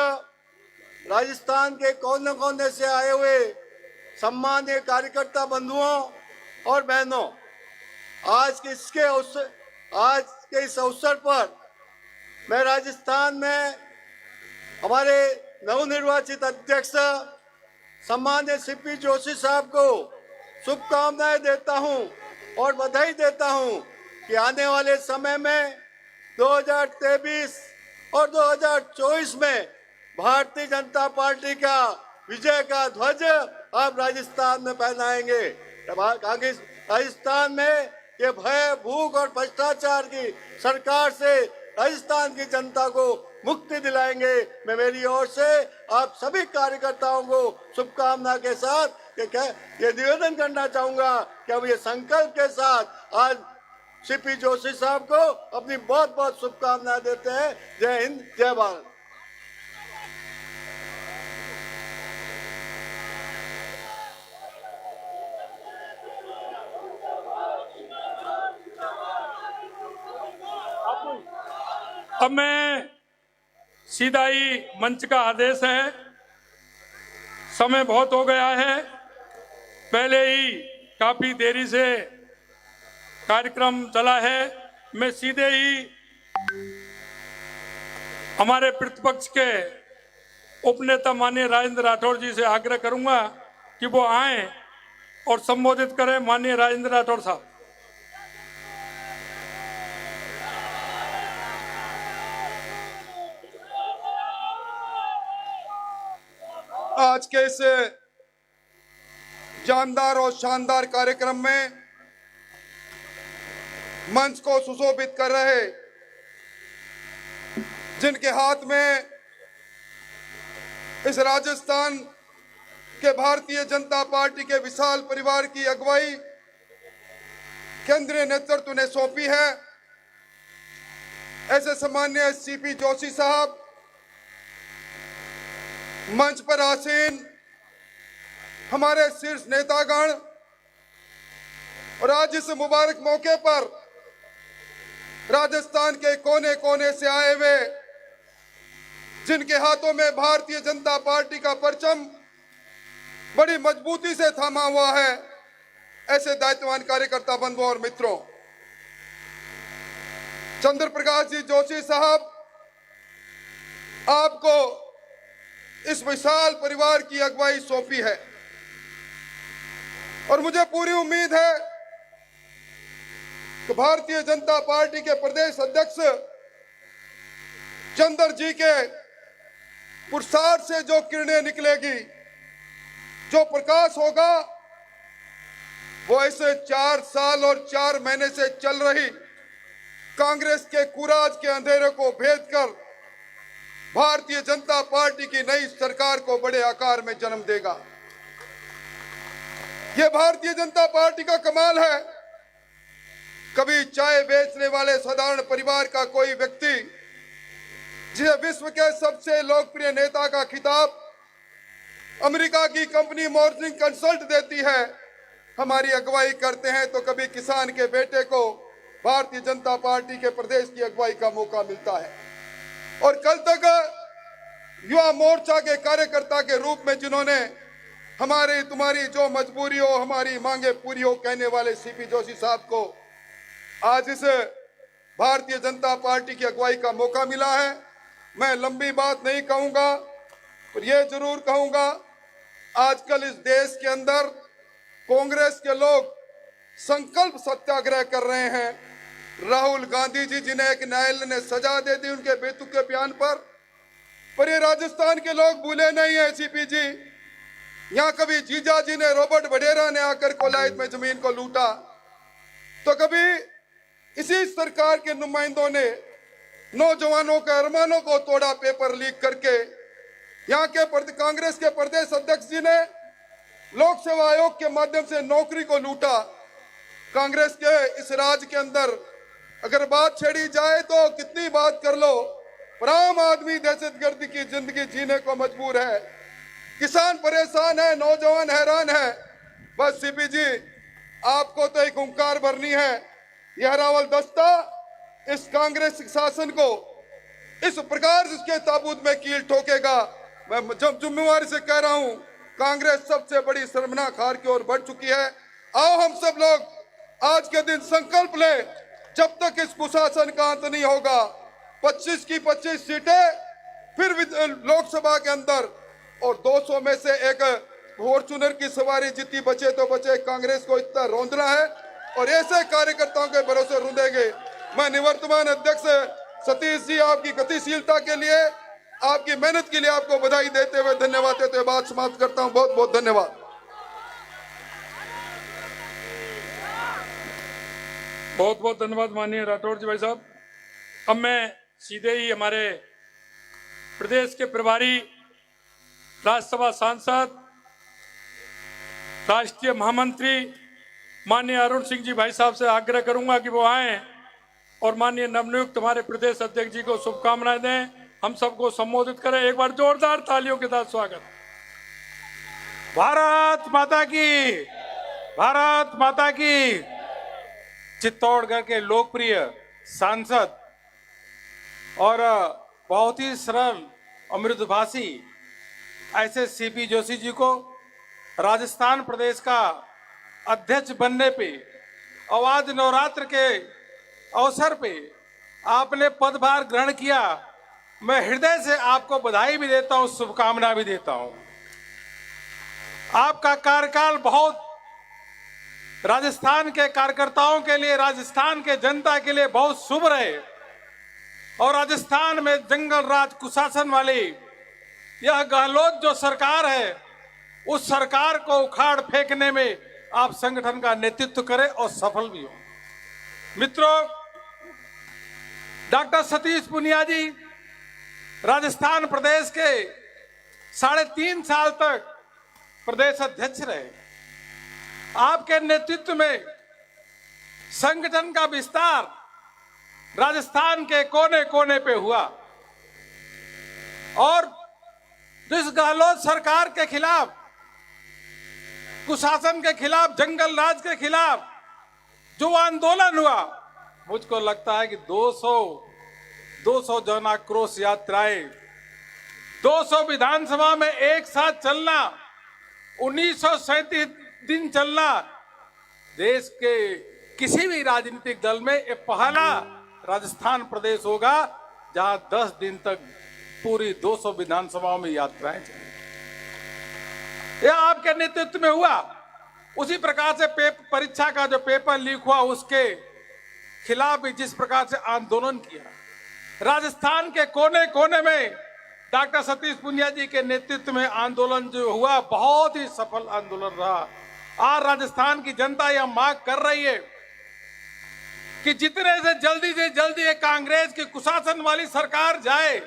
राजस्थान के कोने कोने से आए हुए सम्मान्य कार्यकर्ता बंधुओं और बहनों, आज के इस अवसर पर मैं राजस्थान में हमारे नवनिर्वाचित अध्यक्ष सम्मान्य सीपी जोशी साहब को शुभकामनाएं देता हूं और बधाई देता हूं कि आने वाले समय में 2023 और 2024 में भारतीय जनता पार्टी का विजय का ध्वज आप राजस्थान में पहनाएंगे। राजस्थान में ये भय, भूख और भ्रष्टाचार की सरकार से राजस्थान की जनता को मुक्ति दिलाएंगे। मैं मेरी ओर से आप सभी कार्यकर्ताओं को शुभकामना के साथ ये निवेदन करना चाहूंगा कि अब ये संकल्प के साथ आज सीपी जोशी साहब को अपनी बहुत बहुत शुभकामनाएं देते हैं। जय हिंद, जय भारत। अब मैं सीधा ही मंच का आदेश है, समय बहुत हो गया है, पहले ही काफी देरी से कार्यक्रम चला है। मैं सीधे ही हमारे प्रतिपक्ष के उपनेता माननीय राजेंद्र राठौड़ जी से आग्रह करूंगा कि वो आए और संबोधित करें। माननीय राजेंद्र राठौड़ साहब। आज के इस जानदार और शानदार कार्यक्रम में मंच को सुशोभित कर रहे, जिनके हाथ में इस राजस्थान के भारतीय जनता पार्टी के विशाल परिवार की अगुवाई केंद्रीय नेतृत्व ने सौंपी है, ऐसे सम्मान्य सीपी जोशी साहब, मंच पर आसीन हमारे शीर्ष नेतागण, और आज इस मुबारक मौके पर राजस्थान के कोने कोने से आए हुए, जिनके हाथों में भारतीय जनता पार्टी का परचम बड़ी मजबूती से थामा हुआ है, ऐसे दायित्ववान कार्यकर्ता बंधुओं और मित्रों, चंद्र प्रकाश जी जोशी साहब, आपको इस विशाल परिवार की अगुवाई सौंपी है और मुझे पूरी उम्मीद है कि भारतीय जनता पार्टी के प्रदेश अध्यक्ष चंद्र जी के पुरुषार्थ से जो किरणें निकलेगी, जो प्रकाश होगा, वो ऐसे 4 साल और 4 महीने से चल रही कांग्रेस के कुराज के अंधेरे को भेद कर भारतीय जनता पार्टी की नई सरकार को बड़े आकार में जन्म देगा। ये भारतीय जनता पार्टी का कमाल है। कभी चाय बेचने वाले साधारण परिवार का कोई व्यक्ति, जिसे विश्व के सबसे लोकप्रिय नेता का खिताब अमेरिका की कंपनी मॉर्निंग कंसल्ट देती है, हमारी अगुवाई करते हैं, तो कभी किसान के बेटे को भारतीय जनता पार्टी के प्रदेश की अगुवाई का मौका मिलता है। और कल तक युवा मोर्चा के कार्यकर्ता के रूप में जिन्होंने हमारी तुम्हारी जो मजबूरी हो हमारी मांगे पूरी हो कहने वाले सीपी जोशी साहब को आज इस भारतीय जनता पार्टी की अगुवाई का मौका मिला है। मैं लंबी बात नहीं कहूंगा, पर यह जरूर कहूंगा, आजकल इस देश के अंदर कांग्रेस के लोग संकल्प सत्याग्रह कर रहे हैं। राहुल गांधी जी, जिन्हें एक न्यायालय ने सजा दे दी उनके बेतुके बयान पर ये राजस्थान के लोग भूले नहीं है। सीपी जी, यहाँ कभी जीजा जी ने, रॉबर्ट वडेरा ने आकर कोलायत में जमीन को लूटा, तो कभी इसी सरकार के नुमाइंदों ने नौजवानों के अरमानों को तोड़ा पेपर लीक करके। यहाँ के कांग्रेस के प्रदेश अध्यक्ष जी ने लोक सेवा आयोग के माध्यम से नौकरी को लूटा। कांग्रेस के इस राज के अंदर अगर बात छेड़ी जाए तो कितनी बात कर लो, पर आम आदमी दहशतगर्दी की जिंदगी जीने को मजबूर है। किसान परेशान है, नौजवान हैरान है। बस सीपी जी, आपको तो एक हुंकार भरनी है। यह हरावल दस्ता इस कांग्रेस शासन को इस प्रकार इसके ताबूत में कील ठोकेगा। मैं जब जिम्मेवारी से कह रहा हूं, कांग्रेस सबसे बड़ी शर्मनाक हार की ओर बढ़ चुकी है। आओ हम सब लोग आज के दिन संकल्प ले, जब तक इस कुशासन का अंत नहीं होगा 25 की 25 सीटें फिर लोकसभा के अंदर, और 200 में से एक फॉर्चूनर की सवारी जीती बचे तो बचे। कांग्रेस को इतना रौंदना है और ऐसे कार्यकर्ताओं के भरोसे रूंदेंगे। मैं निवर्तमान अध्यक्ष सतीश जी, आपकी गतिशीलता के लिए, आपकी मेहनत के लिए आपको बधाई देते हुए, धन्यवाद देते हुए बात समाप्त करता हूं। बहुत बहुत धन्यवाद। बहुत बहुत धन्यवाद माननीय राठौड़ जी भाई साहब। अब मैं सीधे ही हमारे प्रदेश के प्रभारी राज्यसभा सांसद, राष्ट्रीय महामंत्री माननीय अरुण सिंह जी भाई साहब से आग्रह करूंगा कि वो आए और माननीय नवनियुक्त हमारे प्रदेश अध्यक्ष जी को शुभकामनाएं दें, हम सबको संबोधित करें। एक बार जोरदार तालियों के साथ स्वागत। भारत माता की, भारत माता की। चित्तौड़गढ़ के लोकप्रिय सांसद और बहुत ही सरल अमृतभाषी ऐसे सीपी जोशी जी को राजस्थान प्रदेश का अध्यक्ष बनने पे और आज नवरात्र के अवसर पे आपने पदभार ग्रहण किया, मैं हृदय से आपको बधाई भी देता हूं, शुभकामना भी देता हूं। आपका कार्यकाल बहुत राजस्थान के कार्यकर्ताओं के लिए, राजस्थान के जनता के लिए बहुत शुभ रहे और राजस्थान में जंगल राज कुशासन वाली यह गहलोत जो सरकार है, उस सरकार को उखाड़ फेंकने में आप संगठन का नेतृत्व करें और सफल भी हो। मित्रों, डॉक्टर सतीश पूनिया जी राजस्थान प्रदेश के 3.5 साल तक प्रदेश अध्यक्ष रहे। आपके नेतृत्व में संगठन का विस्तार राजस्थान के कोने कोने पे हुआ और जिस गहलोत सरकार के खिलाफ, कुशासन के खिलाफ, जंगल राज के खिलाफ जो आंदोलन हुआ, मुझको लगता है कि 200 जन आक्रोश यात्राएं, 200 विधानसभा में एक साथ चलना, 1937 दिन चलना, देश के किसी भी राजनीतिक दल में ये पहला राजस्थान प्रदेश होगा जहां 10 दिन तक पूरी 200 विधानसभाओं में यात्राएं चली। यह आपके नेतृत्व में हुआ। उसी प्रकार से परीक्षा का जो पेपर लीक हुआ उसके खिलाफ भी जिस प्रकार से आंदोलन किया, राजस्थान के कोने कोने में डॉक्टर सतीश पूनिया जी के नेतृत्व में आंदोलन जो हुआ बहुत ही सफल आंदोलन रहा। आज राजस्थान की जनता यह मांग कर रही है कि जितने से जल्दी ये कांग्रेस की कुशासन वाली सरकार जाए।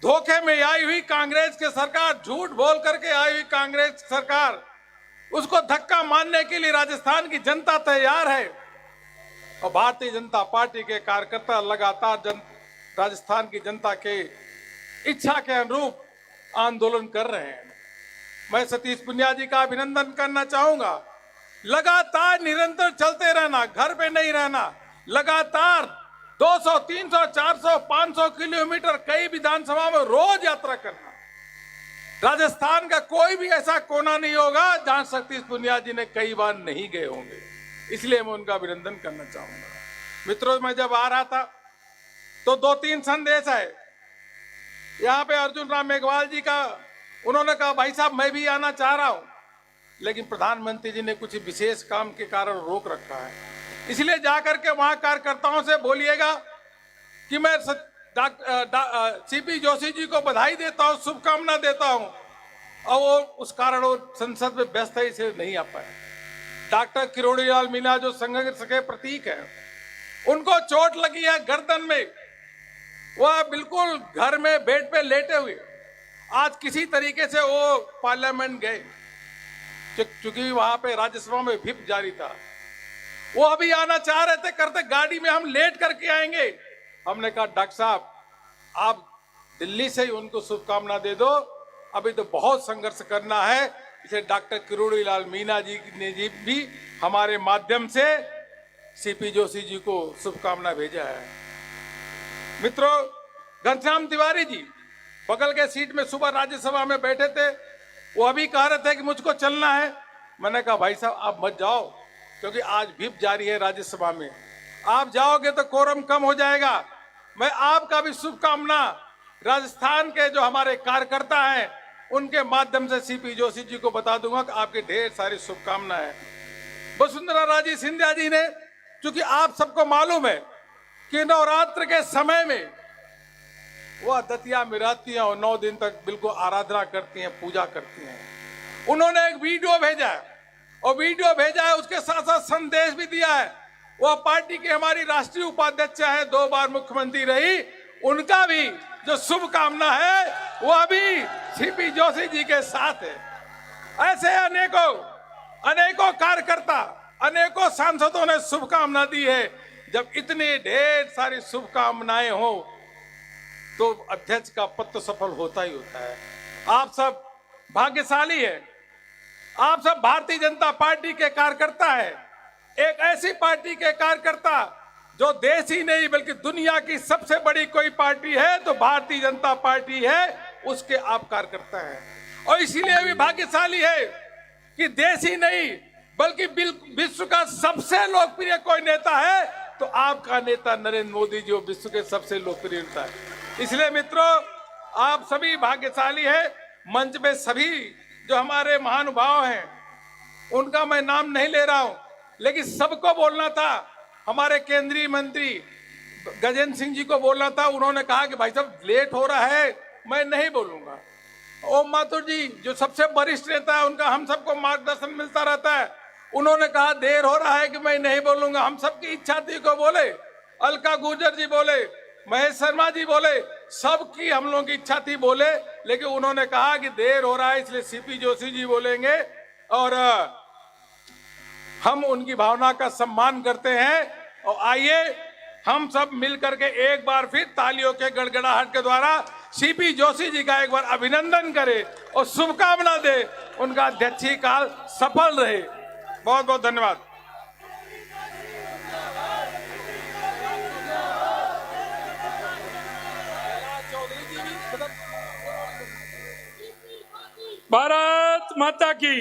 धोखे में आई हुई कांग्रेस की सरकार, झूठ बोल करके आई हुई कांग्रेस सरकार, उसको धक्का मारने के लिए राजस्थान की जनता तैयार है और भारतीय जनता पार्टी के कार्यकर्ता लगातार राजस्थान की जनता के इच्छा के अनुरूप आंदोलन कर रहे हैं। मैं सतीश पूनिया जी का अभिनंदन करना चाहूंगा। लगातार निरंतर चलते रहना, घर पे नहीं रहना, लगातार 200, 300, 400, 500 किलोमीटर कई विधानसभा में रोज यात्रा करना। राजस्थान का कोई भी ऐसा कोना नहीं होगा जहां सतीश पूनिया जी ने कई बार नहीं गए होंगे, इसलिए मैं उनका अभिनंदन करना चाहूंगा। मित्रों, मैं जब आ रहा था तो 2-3 संदेश है। यहाँ पे अर्जुन राम मेघवाल जी का, उन्होंने कहा भाई साहब मैं भी आना चाह रहा हूं, लेकिन प्रधानमंत्री जी ने कुछ विशेष काम के कारण रोक रखा है, इसलिए जाकर के वहां कार्यकर्ताओं से बोलिएगा कि मैं सीपी जोशी जी को बधाई देता हूं, शुभकामना देता हूं, और वो उस कारण वो संसद में व्यस्त है, इसे नहीं आ पाए। डॉक्टर किरोड़ीलाल मीणा जो संघर्ष के प्रतीक है, उनको चोट लगी है गर्दन में, वह बिल्कुल घर में बेड पे लेटे हुए, आज किसी तरीके से वो पार्लियामेंट गए, चूंकि वहां पे राज्यसभा में व्हिप जारी था। वो अभी आना चाह रहे थे, करते गाड़ी में हम लेट करके आएंगे। हमने कहा डॉक्टर साहब आप दिल्ली से ही उनको शुभकामना दे दो, अभी तो बहुत संघर्ष करना है। इसे डॉक्टर किरोड़ीलाल मीणा जी ने भी हमारे माध्यम से सीपी जोशी जी को शुभकामना भेजा है। मित्रों, घनश्याम तिवारी जी बगल के सीट में सुबह राज्यसभा में बैठे थे, वो अभी कह रहे थे कि मुझको चलना है। मैंने कहा भाई साहब आप मत जाओ, क्योंकि आज व्हिप जारी है राज्यसभा में, आप जाओगे तो कोरम कम हो जाएगा। मैं आपका भी शुभकामना राजस्थान के जो हमारे कार्यकर्ता हैं उनके माध्यम से सीपी जोशी जी को बता दूंगा कि आपके ढेर सारी शुभकामनाएं। वसुंधरा राजे सिंधिया जी ने, क्योंकि आप सबको मालूम है कि नवरात्र के समय में वह दतिया में रहती हैं और 9 दिन तक बिल्कुल आराधना करती हैं, पूजा करती हैं। उन्होंने एक वीडियो भेजा है और वीडियो भेजा है, उसके साथ साथ संदेश भी दिया है। वह पार्टी की हमारी राष्ट्रीय उपाध्यक्ष है, 2 बार मुख्यमंत्री रही, उनका भी जो शुभकामना है वह भी सीपी जोशी जी के साथ है। ऐसे अनेकों कार्यकर्ता, अनेकों सांसदों ने शुभकामना दी है। जब इतने ढेर सारी शुभकामनाएं हो तो अध्यक्ष का पद तो सफल होता ही होता है। आप सब भाग्यशाली है, आप सब भारतीय जनता पार्टी के कार्यकर्ता है, एक ऐसी पार्टी के कार्यकर्ता जो देश ही नहीं बल्कि दुनिया की सबसे बड़ी कोई पार्टी है तो भारतीय जनता पार्टी है, उसके आप कार्यकर्ता हैं। और इसीलिए भी भाग्यशाली है कि देश ही नहीं बल्कि विश्व का सबसे लोकप्रिय कोई नेता है तो आपका नेता नरेंद्र मोदी जी विश्व के सबसे लोकप्रिय नेता है। इसलिए मित्रों, आप सभी भाग्यशाली हैं। मंच में सभी जो हमारे महानुभाव हैं, उनका मैं नाम नहीं ले रहा हूं, लेकिन सबको बोलना था। हमारे केंद्रीय मंत्री गजेंद्र सिंह जी को बोलना था, उन्होंने कहा कि भाई साहब लेट हो रहा है, मैं नहीं बोलूंगा। ओम माथुर जी जो सबसे वरिष्ठ नेता है, उनका हम सबको मार्गदर्शन मिलता रहता है, उन्होंने कहा देर हो रहा है कि मैं नहीं बोलूंगा। हम सबकी इच्छा थी को बोले, अलका गुर्जर जी बोले, महेश शर्मा जी बोले, सबकी हम लोगों की इच्छा थी बोले, लेकिन उन्होंने कहा कि देर हो रहा है, इसलिए सीपी जोशी जी बोलेंगे। और हम उनकी भावना का सम्मान करते हैं। और आइए हम सब मिल करके एक बार फिर तालियों के गड़गड़ाहट के द्वारा सीपी जोशी जी का एक बार अभिनंदन करें और शुभकामना दे, उनका अध्यक्षीय काल सफल रहे। बहुत बहुत धन्यवाद। भारत माता की,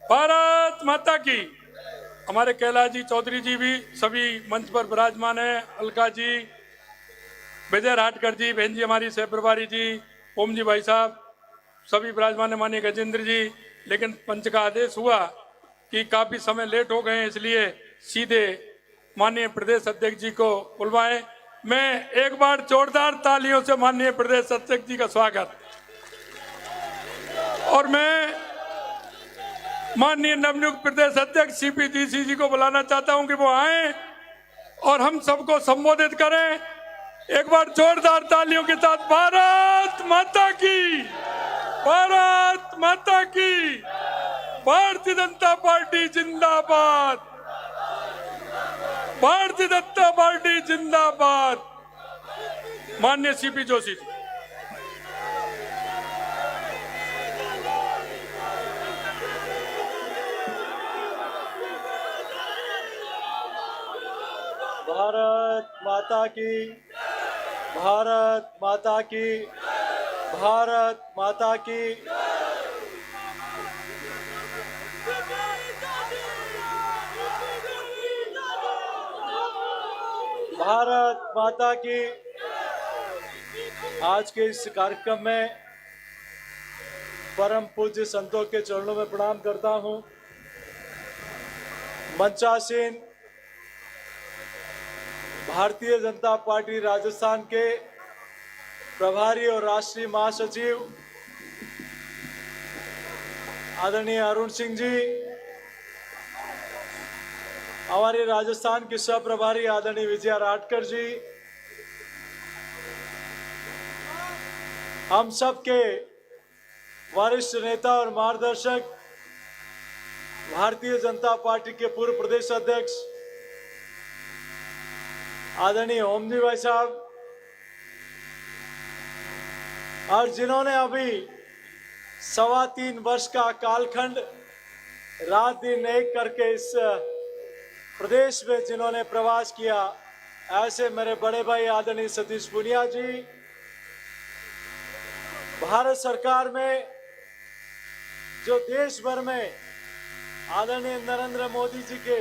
भारत माता की। हमारे कैलाश जी चौधरी जी भी सभी मंच पर विराजमान है, अलका जी, विजय राटकर जी, बहन जी हमारी सह प्रभारी जी, ओम जी भाई साहब, सभी विराजमान है, माननीय गजेंद्र जी। लेकिन पंच का आदेश हुआ कि काफी समय लेट हो गए, इसलिए सीधे माननीय प्रदेश अध्यक्ष जी को बुलवाएं। मैं एक बार जोरदार तालियों से माननीय प्रदेश अध्यक्ष जी का स्वागत। और मैं माननीय नवनियुक्त प्रदेश अध्यक्ष सीपी जोशी जी को बुलाना चाहता हूं कि वो आए और हम सबको संबोधित करें। एक बार जोरदार तालियों के साथ भारत माता की, भारत माता की, भारतीय जनता पार्टी जिंदाबाद, भारतीय जनता पार्टी जिंदाबाद। माननीय सीपी जोशी जी। भारत माता की, भारत माता की, भारत माता की। भारत माता की। आज के इस कार्यक्रम में परम पूज्य संतों के चरणों में प्रणाम करता हूं। मंचासीन भारतीय जनता पार्टी राजस्थान के प्रभारी और राष्ट्रीय महासचिव आदरणीय अरुण सिंह जी, हमारे राजस्थान के सह प्रभारी आदरणीय विजय राटकर जी, हम सब के वरिष्ठ नेता और मार्गदर्शक भारतीय जनता पार्टी के पूर्व प्रदेश अध्यक्ष आदरणीय ओम जी भाई साहब, और जिन्होंने अभी 3.25 वर्ष का कालखंड रात दिन एक करके इस प्रदेश में जिन्होंने प्रवास किया, ऐसे मेरे बड़े भाई आदरणीय सतीश पुनिया जी, भारत सरकार में जो देश भर में आदरणीय नरेंद्र मोदी जी के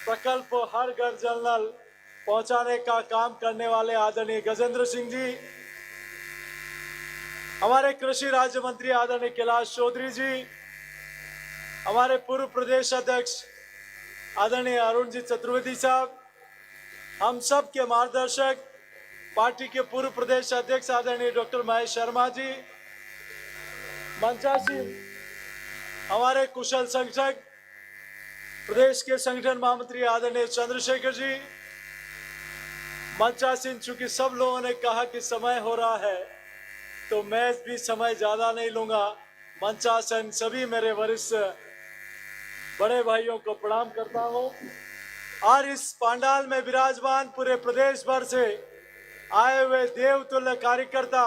प्रकल्प हर घर जल नल पहुंचाने का काम करने वाले आदरणीय गजेंद्र सिंह जी, हमारे कृषि राज्य मंत्री आदरणीय कैलाश चौधरी जी, हमारे पूर्व प्रदेश अध्यक्ष आदरणीय अरुण जी चतुर्वेदी साहब, हम सब के मार्गदर्शक पार्टी के पूर्व प्रदेश अध्यक्ष आदरणीय डॉक्टर महेश शर्मा जी, मंचासीन हमारे कुशल संगठक प्रदेश के संगठन महामंत्री आदरणीय चंद्रशेखर जी, मंचासीन चूंकि सब लोगों ने कहा कि समय हो रहा है तो मैं भी समय ज्यादा नहीं लूंगा। मंचासन सभी मेरे वरिष्ठ बड़े भाइयों को प्रणाम करता हूं और इस पंडाल में विराजमान पूरे प्रदेश भर से आए हुए देवतुल्य कार्यकर्ता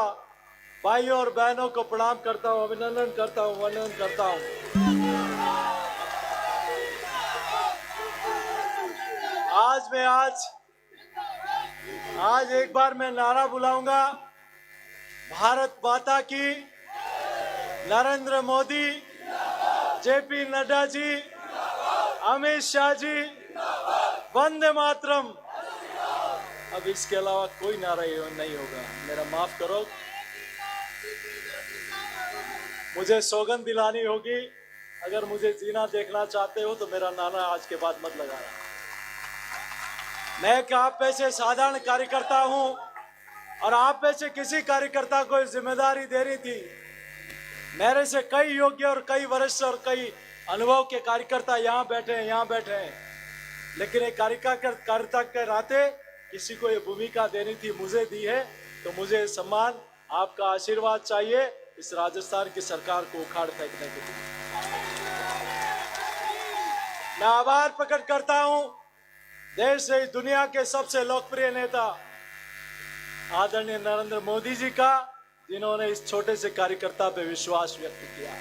भाइयों और बहनों को प्रणाम करता हूं, अभिनंदन करता हूं, वंदन करता हूं। आज एक बार मैं नारा बुलाऊंगा, भारत माता की, नरेंद्र मोदी, जेपी नड्डा जी, अमित शाह जी, वंदे मातरम। अब इसके अलावा कोई नारा नहीं होगा। मेरा माफ करो, मुझे सौगंध दिलानी होगी। अगर मुझे जीना देखना चाहते हो तो मेरा नारा आज के बाद मत लगाना। मैं आप में से साधारण कार्यकर्ता हूं और आप में से किसी कार्यकर्ता को जिम्मेदारी देनी थी। मेरे से कई योग्य और कई वरिष्ठ और कई अनुभव के कार्यकर्ता यहाँ बैठे हैं, लेकिन एक कार्यकर्ता के नाते किसी को ये भूमिका देनी थी, मुझे दी है। तो मुझे सम्मान, आपका आशीर्वाद चाहिए इस राजस्थान की सरकार को उखाड़ फेंकने के लिए। मैं आभार प्रकट करता हूं देश से दुनिया के सबसे लोकप्रिय नेता आदरणीय नरेंद्र मोदी जी का, जिन्होंने इस छोटे से कार्यकर्ता पे विश्वास व्यक्त किया।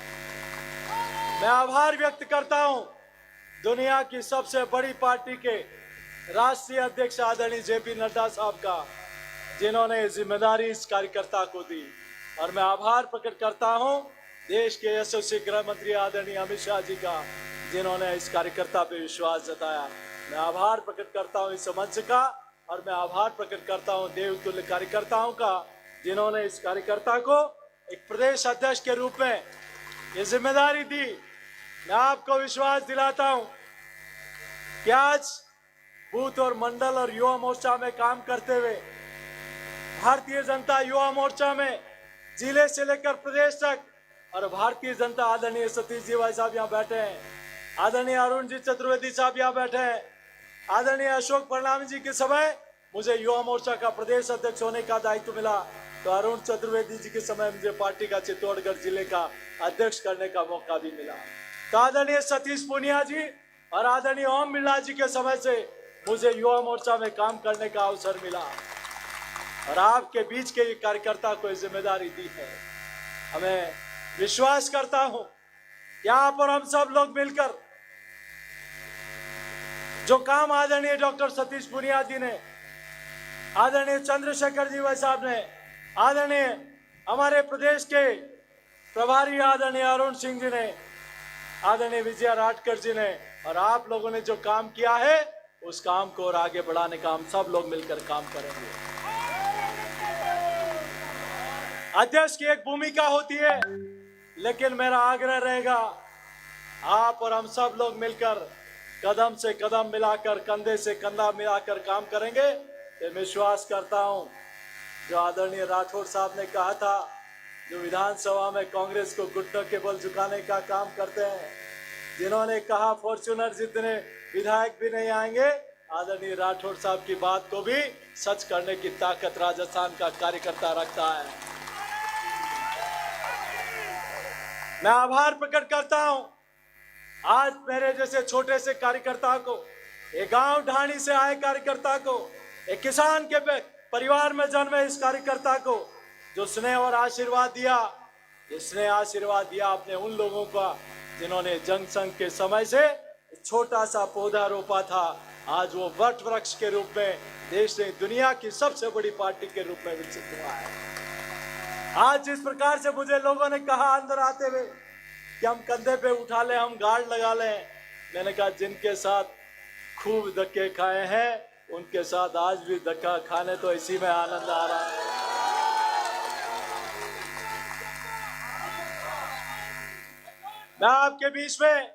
मैं आभार व्यक्त करता हूं दुनिया की सबसे बड़ी पार्टी के राष्ट्रीय अध्यक्ष आदरणीय जेपी नड्डा साहब का, जिन्होंने जिम्मेदारी इस कार्यकर्ता को दी। और मैं आभार प्रकट करता हूं देश के यशस्वी गृह मंत्री आदरणीय अमित शाह जी का, जिन्होंने इस कार्यकर्ता पे विश्वास जताया। मैं आभार प्रकट करता हूं इस मंच का, और मैं आभार प्रकट करता हूं देवतुल्य कार्यकर्ताओं का, जिन्होंने इस कार्यकर्ता को एक प्रदेश अध्यक्ष के रूप में ये जिम्मेदारी दी। मैं आपको विश्वास दिलाता हूं कि आज बूथ और मंडल और युवा मोर्चा में काम करते हुए भारतीय जनता युवा मोर्चा में जिले से लेकर प्रदेश तक, और भारतीय जनता आदरणीय सतीश जी भाई साहब यहाँ बैठे हैं, आदरणीय अरुण जी चतुर्वेदी साहब यहाँ बैठे हैं, आदरणीय अशोक परनामी जी के समय मुझे युवा मोर्चा का प्रदेश अध्यक्ष होने का दायित्व मिला, तो अरुण चतुर्वेदी जी के समय मुझे पार्टी का चित्तौड़गढ़ जिले का अध्यक्ष करने का मौका भी मिला। तो आदरणीय सतीश पूनिया जी और आदरणीय ओम बिरला जी के समय से मुझे युवा मोर्चा में काम करने का अवसर मिला, और आपके बीच के कार्यकर्ता को जिम्मेदारी दी है। हमें विश्वास करता हूं यहाँ पर हम सब लोग मिलकर जो काम आदरणीय डॉक्टर सतीश पूनिया जी ने, आदरणीय चंद्रशेखर जी भाई साहब ने, आदरणीय हमारे प्रदेश के प्रभारी आदरणीय अरुण सिंह जी ने, आदरणीय विजया राठकर जी ने, और आप लोगों ने जो काम किया है उस काम को और आगे बढ़ाने का हम सब लोग मिलकर काम करेंगे। अध्यक्ष की एक भूमिका होती है, लेकिन मेरा आग्रह रहेगा आप और हम सब लोग मिलकर कदम से कदम मिलाकर, कंधे से कंधा मिलाकर काम करेंगे। ये विश्वास करता हूं जो आदरणीय राठौड़ साहब ने कहा था, जो विधानसभा में कांग्रेस को घुटनों के बल झुकाने का काम करते हैं, जिन्होंने कहा फॉर्च्यूनर जितने विधायक भी नहीं आएंगे, आदरणीय राठौड़ साहब की बात को भी सच करने की ताकत राजस्थान का कार्यकर्ता रखता है। मैं आभार प्रकट करता हूं आज मेरे जैसे छोटे से कार्यकर्ता को, एक गांव ढाणी से आए कार्यकर्ता को, एक किसान के परिवार में जन्मे इस कार्यकर्ता को जो स्नेह और आशीर्वाद दिया, ये स्नेह आशीर्वाद दिया आपने उन लोगों का जिन्होंने जंग संघ के समय से छोटा सा पौधा रोपा था, आज वो वट वृक्ष के रूप में देश ने दुनिया की सबसे बड़ी पार्टी के रूप में विकसित हुआ है। आज जिस प्रकार से मुझे लोगों ने कहा अंदर आते हुए कि हम कंधे पे उठा ले, हम गार्ड लगा लें, मैंने कहा जिनके साथ खूब धक्के खाए हैं उनके साथ आज भी धक्का खाने तो इसी में आनंद आ रहा है। मैं आपके बीच में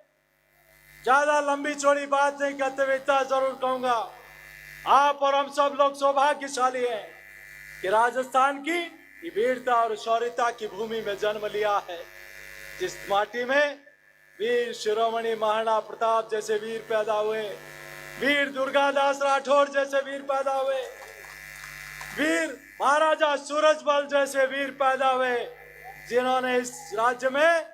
ज्यादा लंबी चौड़ी बात नहीं करते हुए इतना जरूर कहूंगा, आप और हम सब लोग सौभाग्यशाली हैं कि राजस्थान की वीरता और शौर्यता की भूमि में जन्म लिया है, जिस माटी में वीर शिरोमणि महाराणा प्रताप जैसे वीर पैदा हुए, वीर दुर्गादास राठौड़ जैसे वीर पैदा हुए, वीर महाराजा सूरजमल जैसे वीर पैदा हुए, जिन्होंने इस राज्य में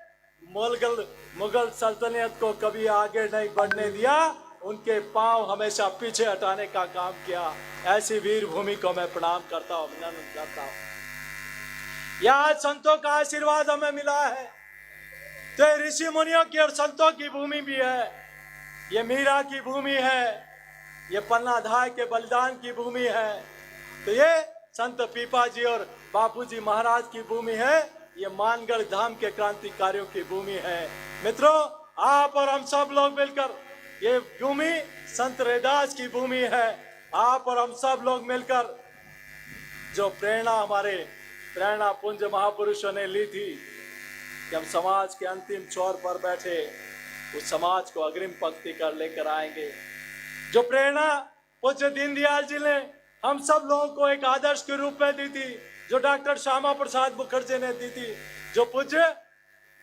मुगल सल्तनत को कभी आगे नहीं बढ़ने दिया, उनके पांव हमेशा पीछे हटाने का काम किया। ऐसी वीर भूमि को मैं प्रणाम करता हूँ, अभिनंदन करता हूँ। यहाँ संतों का आशीर्वाद हमें मिला है, तो ऋषि मुनियों की और संतों की भूमि भी है, ये मीरा की भूमि है, ये पन्ना धाय के बलिदान की भूमि है, तो ये संत पीपा जी और बापू जी महाराज की भूमि है, ये मानगढ़ धाम के क्रांतिकारियों की भूमि है। मित्रों, आप और हम सब लोग मिलकर ये भूमि संत रैदास की भूमि है, आप और हम सब लोग मिलकर जो प्रेरणा हमारे प्रेरणा पुंज महापुरुषों ने ली थी कि हम समाज के अंतिम छोर पर बैठे उस समाज को अग्रिम पंक्ति कर लेकर आएंगे। जो प्रेरणा पूज्य दीनदयाल जी ने हम सब लोगों को एक आदर्श के रूप में दी थी, जो डॉक्टर श्यामा प्रसाद मुखर्जी ने दी थी, जो पूज्य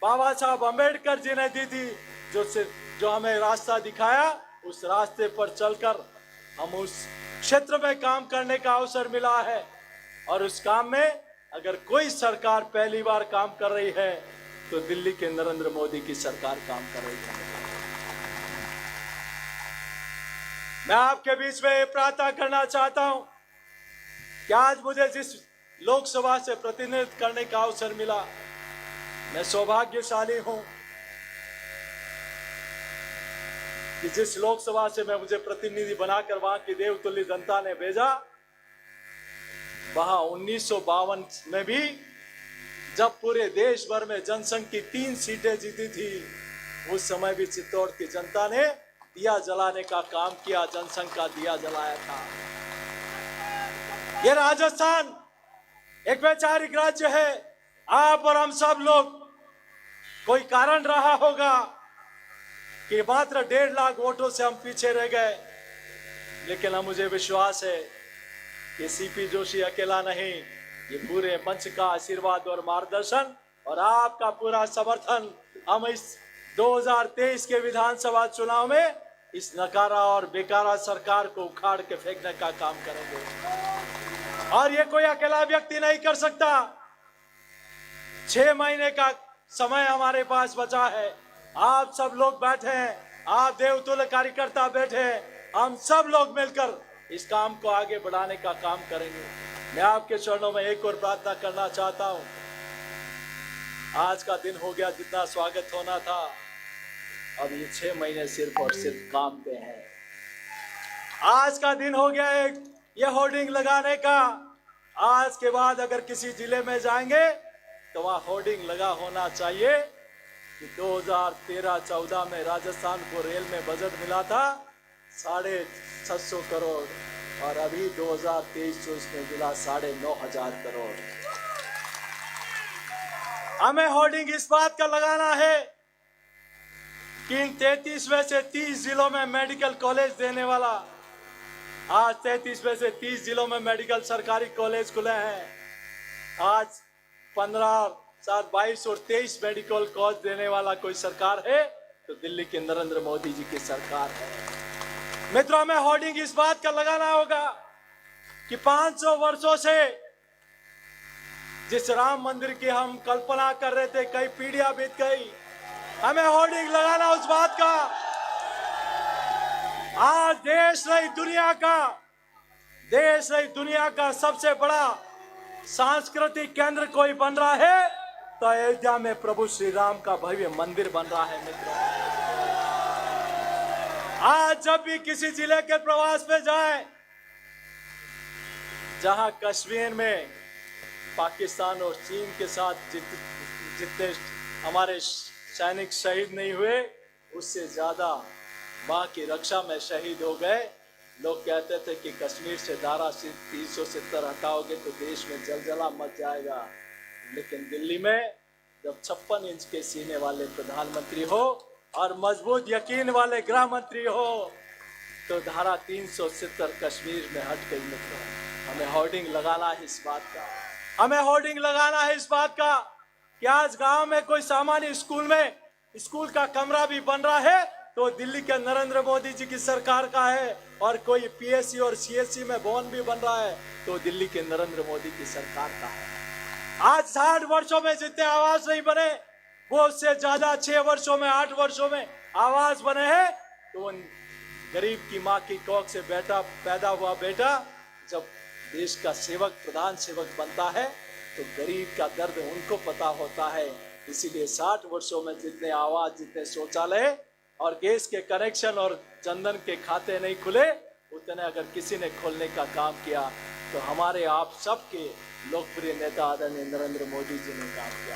बाबा साहब अम्बेडकर जी ने दी थी, जो हमें रास्ता दिखाया, उस रास्ते पर चलकर हम उस क्षेत्र में काम करने का अवसर मिला है। और उस काम में अगर कोई सरकार पहली बार काम कर रही है तो दिल्ली के नरेंद्र मोदी की सरकार काम कर रही है। मैं आपके बीच में प्रार्थना करना चाहता हूं कि आज मुझे जिस लोकसभा से प्रतिनिधित्व करने का अवसर मिला, मैं सौभाग्यशाली हूं कि जिस लोकसभा से मैं मुझे प्रतिनिधि बनाकर वहां की देवतुल्य जनता ने भेजा, वहां 1952 में भी जब पूरे देश भर में जनसंघ की 3 सीटें जीती थी, उस समय भी चित्तौड़ की जनता ने दिया जलाने का काम किया, जनसंघ का दिया जलाया था। ये राजस्थान एक वैचारिक राज्य है। आप और हम सब लोग, कोई कारण रहा होगा कि मात्र 1.5 लाख वोटों से हम पीछे रह गए, लेकिन अब मुझे विश्वास है कि सीपी जोशी अकेला नहीं, ये पूरे मंच का आशीर्वाद और मार्गदर्शन और आपका पूरा समर्थन हम इस 2023 के विधानसभा चुनाव में इस नकारा और बेकारा सरकार को उखाड़ के फेंकने का काम करेंगे। और ये कोई अकेला व्यक्ति नहीं कर सकता। 6 महीने का समय हमारे पास बचा है। आप सब लोग बैठे हैं, आप देवतुल्य कार्यकर्ता बैठे हैं, हम सब लोग मिलकर इस काम को आगे बढ़ाने का काम करेंगे। मैं आपके चरणों में एक और प्रार्थना करना चाहता हूं। आज का दिन हो गया, जितना स्वागत होना था, अब ये 6 महीने सिर्फ और सिर्फ काम पे हैं। आज का दिन हो गया एक ये होर्डिंग लगाने का। आज के बाद अगर किसी जिले में जाएंगे तो वहां होर्डिंग लगा होना चाहिए कि 2013-14 में राजस्थान को रेल में बजट मिला था 650 करोड़ और अभी 2023-24 में मिला 9,500 करोड़। हमें होर्डिंग इस बात का लगाना है कि इन 33 में से 30 जिलों में मेडिकल कॉलेज देने वाला, आज 33 में से 30 जिलों में मेडिकल सरकारी कॉलेज खुले हैं। आज 15, 7, 22 और 23 मेडिकल कॉलेज देने वाला कोई सरकार है तो दिल्ली के नरेंद्र मोदी जी की सरकार है। मित्रों, हमें होर्डिंग इस बात का लगाना होगा कि 500 वर्षों से जिस राम मंदिर की हम कल्पना कर रहे थे, कई पीढ़ियां बीत गई, हमें होर्डिंग लगाना उस बात का। आज देश नहीं दुनिया का सबसे बड़ा सांस्कृतिक केंद्र कोई बन रहा है तो अयोध्या में प्रभु श्री राम का भव्य मंदिर बन रहा है। मित्रों, आज जब भी किसी जिले के प्रवास पे जाए, जहां कश्मीर में पाकिस्तान और चीन के साथ जितने हमारे सैनिक शहीद नहीं हुए, उससे ज्यादा मां की रक्षा में शहीद हो गए। लोग कहते थे कि कश्मीर से धारा 370 हटाओगे तो देश में जलजला मच जाएगा, लेकिन दिल्ली में जब 56 इंच के सीने वाले प्रधानमंत्री हो और मजबूत यकीन वाले गृह मंत्री हो तो धारा 370 कश्मीर में हट गई। मित्रों, हमें होर्डिंग लगाना है इस बात का। हमें होर्डिंग लगाना है इस बात का कि आज गांव में कोई सामान्य स्कूल का कमरा भी बन रहा है तो दिल्ली के नरेंद्र मोदी जी की सरकार का है, और कोई पीएससी और सीएससी में भवन भी बन रहा है तो दिल्ली के नरेंद्र मोदी की सरकार का है। आज 60 वर्षों में जितने आवास नहीं बने, वो उससे ज्यादा 6 वर्षों में 8 वर्षों में आवास बने हैं। तो उन गरीब की माँ की कोख से पैदा हुआ बेटा जब देश का सेवक, प्रधान सेवक बनता है तो गरीब का दर्द उनको पता होता है। इसीलिए 60 वर्षों में जितने आवास, जितने शौचालय और गैस के कनेक्शन और जनधन के खाते नहीं खुले, उतने अगर किसी ने खोलने का काम किया तो हमारे आप सबके लोकप्रिय नेता आदरणीय नरेंद्र मोदी जी ने काम किया।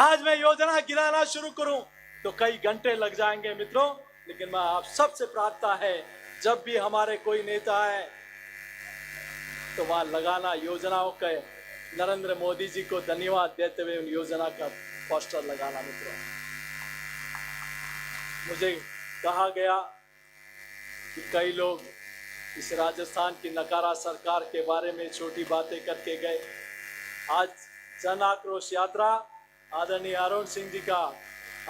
आज मैं योजना गिनाना शुरू करूं तो कई घंटे लग जाएंगे मित्रों, लेकिन मैं आप सबसे प्रार्थना है, जब भी हमारे कोई नेता आए तो वहां लगाना योजनाओं के नरेंद्र मोदी जी को धन्यवाद देते हुए उन योजना का पोस्टर लगाना। मित्रों, मुझे कहा गया कि कई लोग इस राजस्थान की नकारा सरकार के बारे में छोटी बातें करके गए। आज जन आक्रोश यात्रा आदरणीय अरुण सिंह जी का,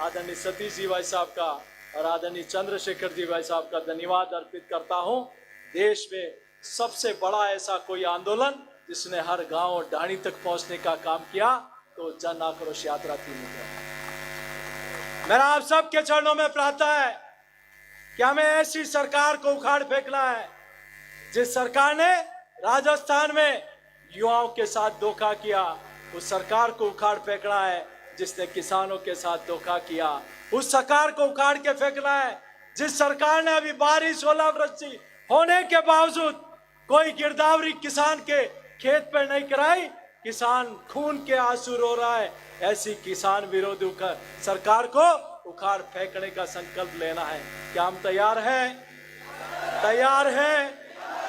आदरणीय सतीश जी भाई साहब का और आदरणीय चंद्रशेखर जी भाई साहब का धन्यवाद अर्पित करता हूं। देश में सबसे बड़ा ऐसा कोई आंदोलन जिसने हर गांव और ढाणी तक पहुंचने का काम किया तो जन आक्रोश यात्रा थी। मेरा आप सबके चरणों में प्रार्थना है कि हमें ऐसी सरकार को उखाड़ फेंकना है जिस सरकार ने राजस्थान में युवाओं के साथ धोखा किया। उस सरकार को उखाड़ फेंकना है जिसने किसानों के साथ धोखा किया। उस सरकार को उखाड़ के फेंकना है जिस सरकार ने अभी बारिश ओलावृष्टि होने के बावजूद कोई गिरदावरी किसान के खेत पर नहीं कराई। किसान खून के आंसू रो रहा है। ऐसी किसान विरोधी सरकार को उखाड़ फेंकने का संकल्प लेना है। क्या हम तैयार हैं? तैयार हैं?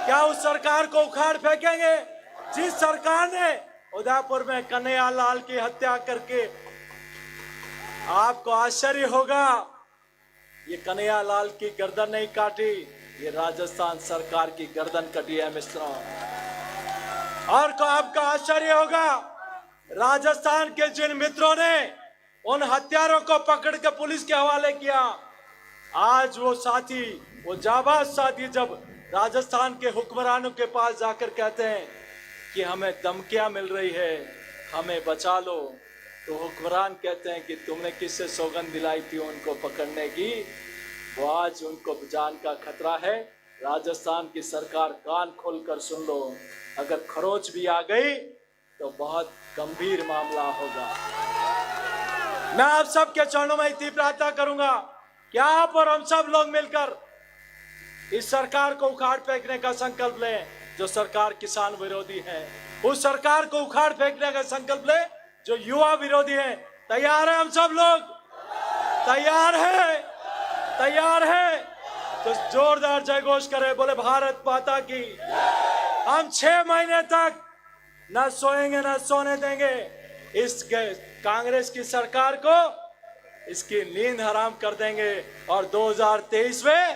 क्या उस सरकार को उखाड़ फेंकेंगे जिस सरकार ने उदयपुर में कन्हैया लाल की हत्या करके, आपको आश्चर्य होगा, ये कन्हैया लाल की गर्दन नहीं काटी, ये राजस्थान सरकार की गर्दन कटी है मित्रों। और को आपका आश्चर्य होगा, राजस्थान के जिन मित्रों ने उन हत्यारों को पकड़ के पुलिस के हवाले किया, आज वो साथी, वो जाबाज साथी जब राजस्थान के हुक्मरानों के पास जाकर कहते हैं कि हमें धमकियां मिल रही है, हमें बचा लो, तो हुक्मरान कहते हैं कि तुमने किससे सौगंध दिलाई थी उनको पकड़ने की? वो आज उनको जान का खतरा है। राजस्थान की सरकार कान खोलकर सुन लो, अगर खरोच भी आ गई तो बहुत गंभीर मामला होगा। मैं आप सबके चरणों में इतनी प्रार्थना करूंगा कि आप और हम सब लोग मिलकर इस सरकार को उखाड़ फेंकने का संकल्प लें जो सरकार किसान विरोधी है। उस सरकार को उखाड़ फेंकने का संकल्प ले जो युवा विरोधी है। तैयार है हम सब लोग? तैयार है? तैयार है तो जोरदार जय घोष करें, बोले भारत माता की। हम 6 महीने तक न सोएंगे न सोने देंगे। इस कांग्रेस की सरकार को इसकी नींद हराम कर देंगे और 2023 में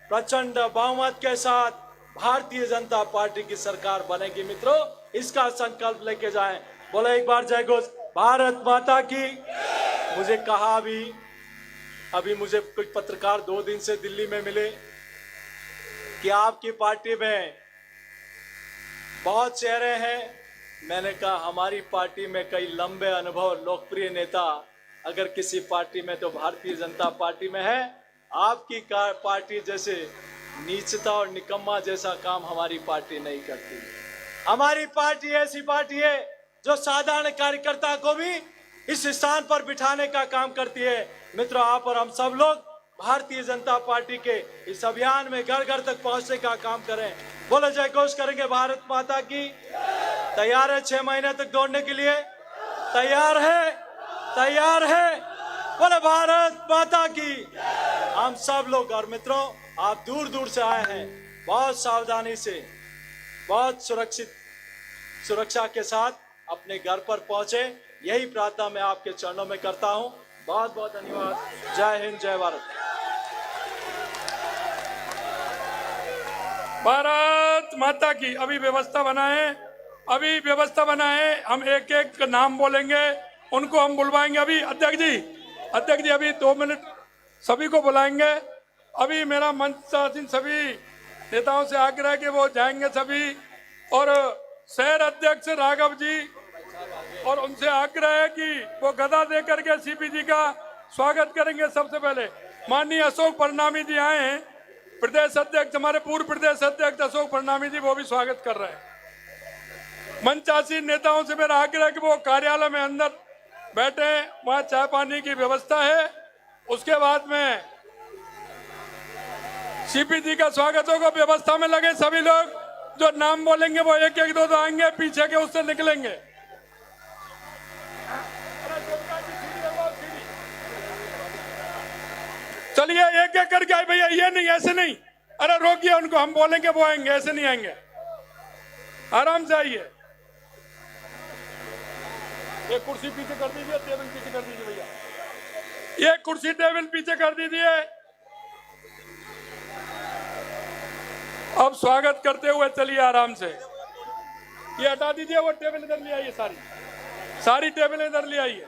प्रचंड बहुमत के साथ भारतीय जनता पार्टी की सरकार बनेगी। मित्रों, इसका संकल्प लेके जाएं। बोले एक बार जय घोष, भारत माता की। मुझे कहा अभी मुझे कुछ पत्रकार 2 दिन से दिल्ली में मिले कि आपकी पार्टी में बहुत चेहरे हैं। मैंने कहा हमारी पार्टी में कई लंबे अनुभव लोकप्रिय नेता अगर किसी पार्टी में तो भारतीय जनता पार्टी में है। आपकी पार्टी जैसे नीचता और निकम्मा जैसा काम हमारी पार्टी नहीं करती। हमारी पार्टी ऐसी पार्टी है जो साधारण कार्यकर्ता को भी इस स्थान पर बिठाने का काम करती है। मित्रों, आप और हम सब लोग भारतीय जनता पार्टी के इस अभियान में घर घर तक पहुंचने का काम करें। बोले जय घोष करेंगे भारत माता की। तैयार है 6 महीने तक दौड़ने के लिए? तैयार है? तैयार है? बोले भारत माता की। हम सब लोग, और मित्रों आप दूर दूर से आए हैं, बहुत सावधानी से, बहुत सुरक्षा के साथ अपने घर पर पहुंचे। यही प्रार्थना मैं आपके चरणों में करता हूं। बहुत बहुत धन्यवाद। जय हिंद, जय भारत। भारत माता की। अभी व्यवस्था बनाए, हम एक एक नाम बोलेंगे, उनको हम बुलवाएंगे। अभी अध्यक्ष जी अभी 2 मिनट सभी को बुलाएंगे। अभी मेरा मंचासीन सभी नेताओं से आग्रह है कि वो जाएंगे सभी, और शहर अध्यक्ष राघव जी, और उनसे आग्रह है कि वो गदा दे करके सीपी जी का स्वागत करेंगे। सबसे पहले माननीय अशोक परनामी जी आए हैं, प्रदेश अध्यक्ष, हमारे पूर्व प्रदेश अध्यक्ष अशोक परनामी जी, वो भी स्वागत कर रहे हैं। मंचासीन नेताओं से मेरा आग्रह है कि वो कार्यालय में अंदर बैठे, वहां चाय पानी की व्यवस्था है। उसके बाद में सीपी जी का स्वागत होगा। व्यवस्था में लगे सभी लोग, जो नाम बोलेंगे वो एक एक दो आएंगे, पीछे के उससे निकलेंगे। चलिए एक एक करके आए भैया, ये नहीं, ऐसे नहीं, अरे रोकिए उनको, हम बोलेंगे वो आएंगे, ऐसे नहीं आएंगे, आराम से आइए। एक कुर्सी पीछे कर दीजिए, टेबल पीछे कर दीजिए भैया, ये कुर्सी टेबल पीछे कर दीजिए। अब स्वागत करते हुए चलिए आराम से, ये हटा दीजिए, वो टेबल इधर ले आइए, सारी टेबल इधर ले आइए।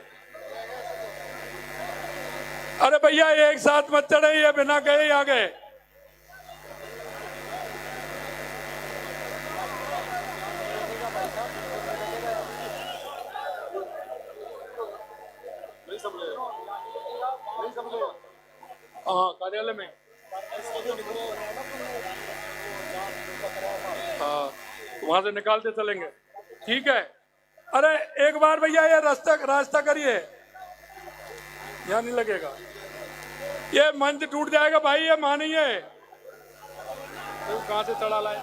अरे भैया एक साथ मत चढ़े, ये बिना गए ही आ गए। हाँ कार्यालय में, हाँ वहां से निकालते चलेंगे, ठीक है। अरे एक बार भैया ये रास्ता करिए, यहाँ नहीं लगेगा, ये मंच टूट जाएगा भाई, ये मानिए। तो कहाँ से चढ़ा लाए।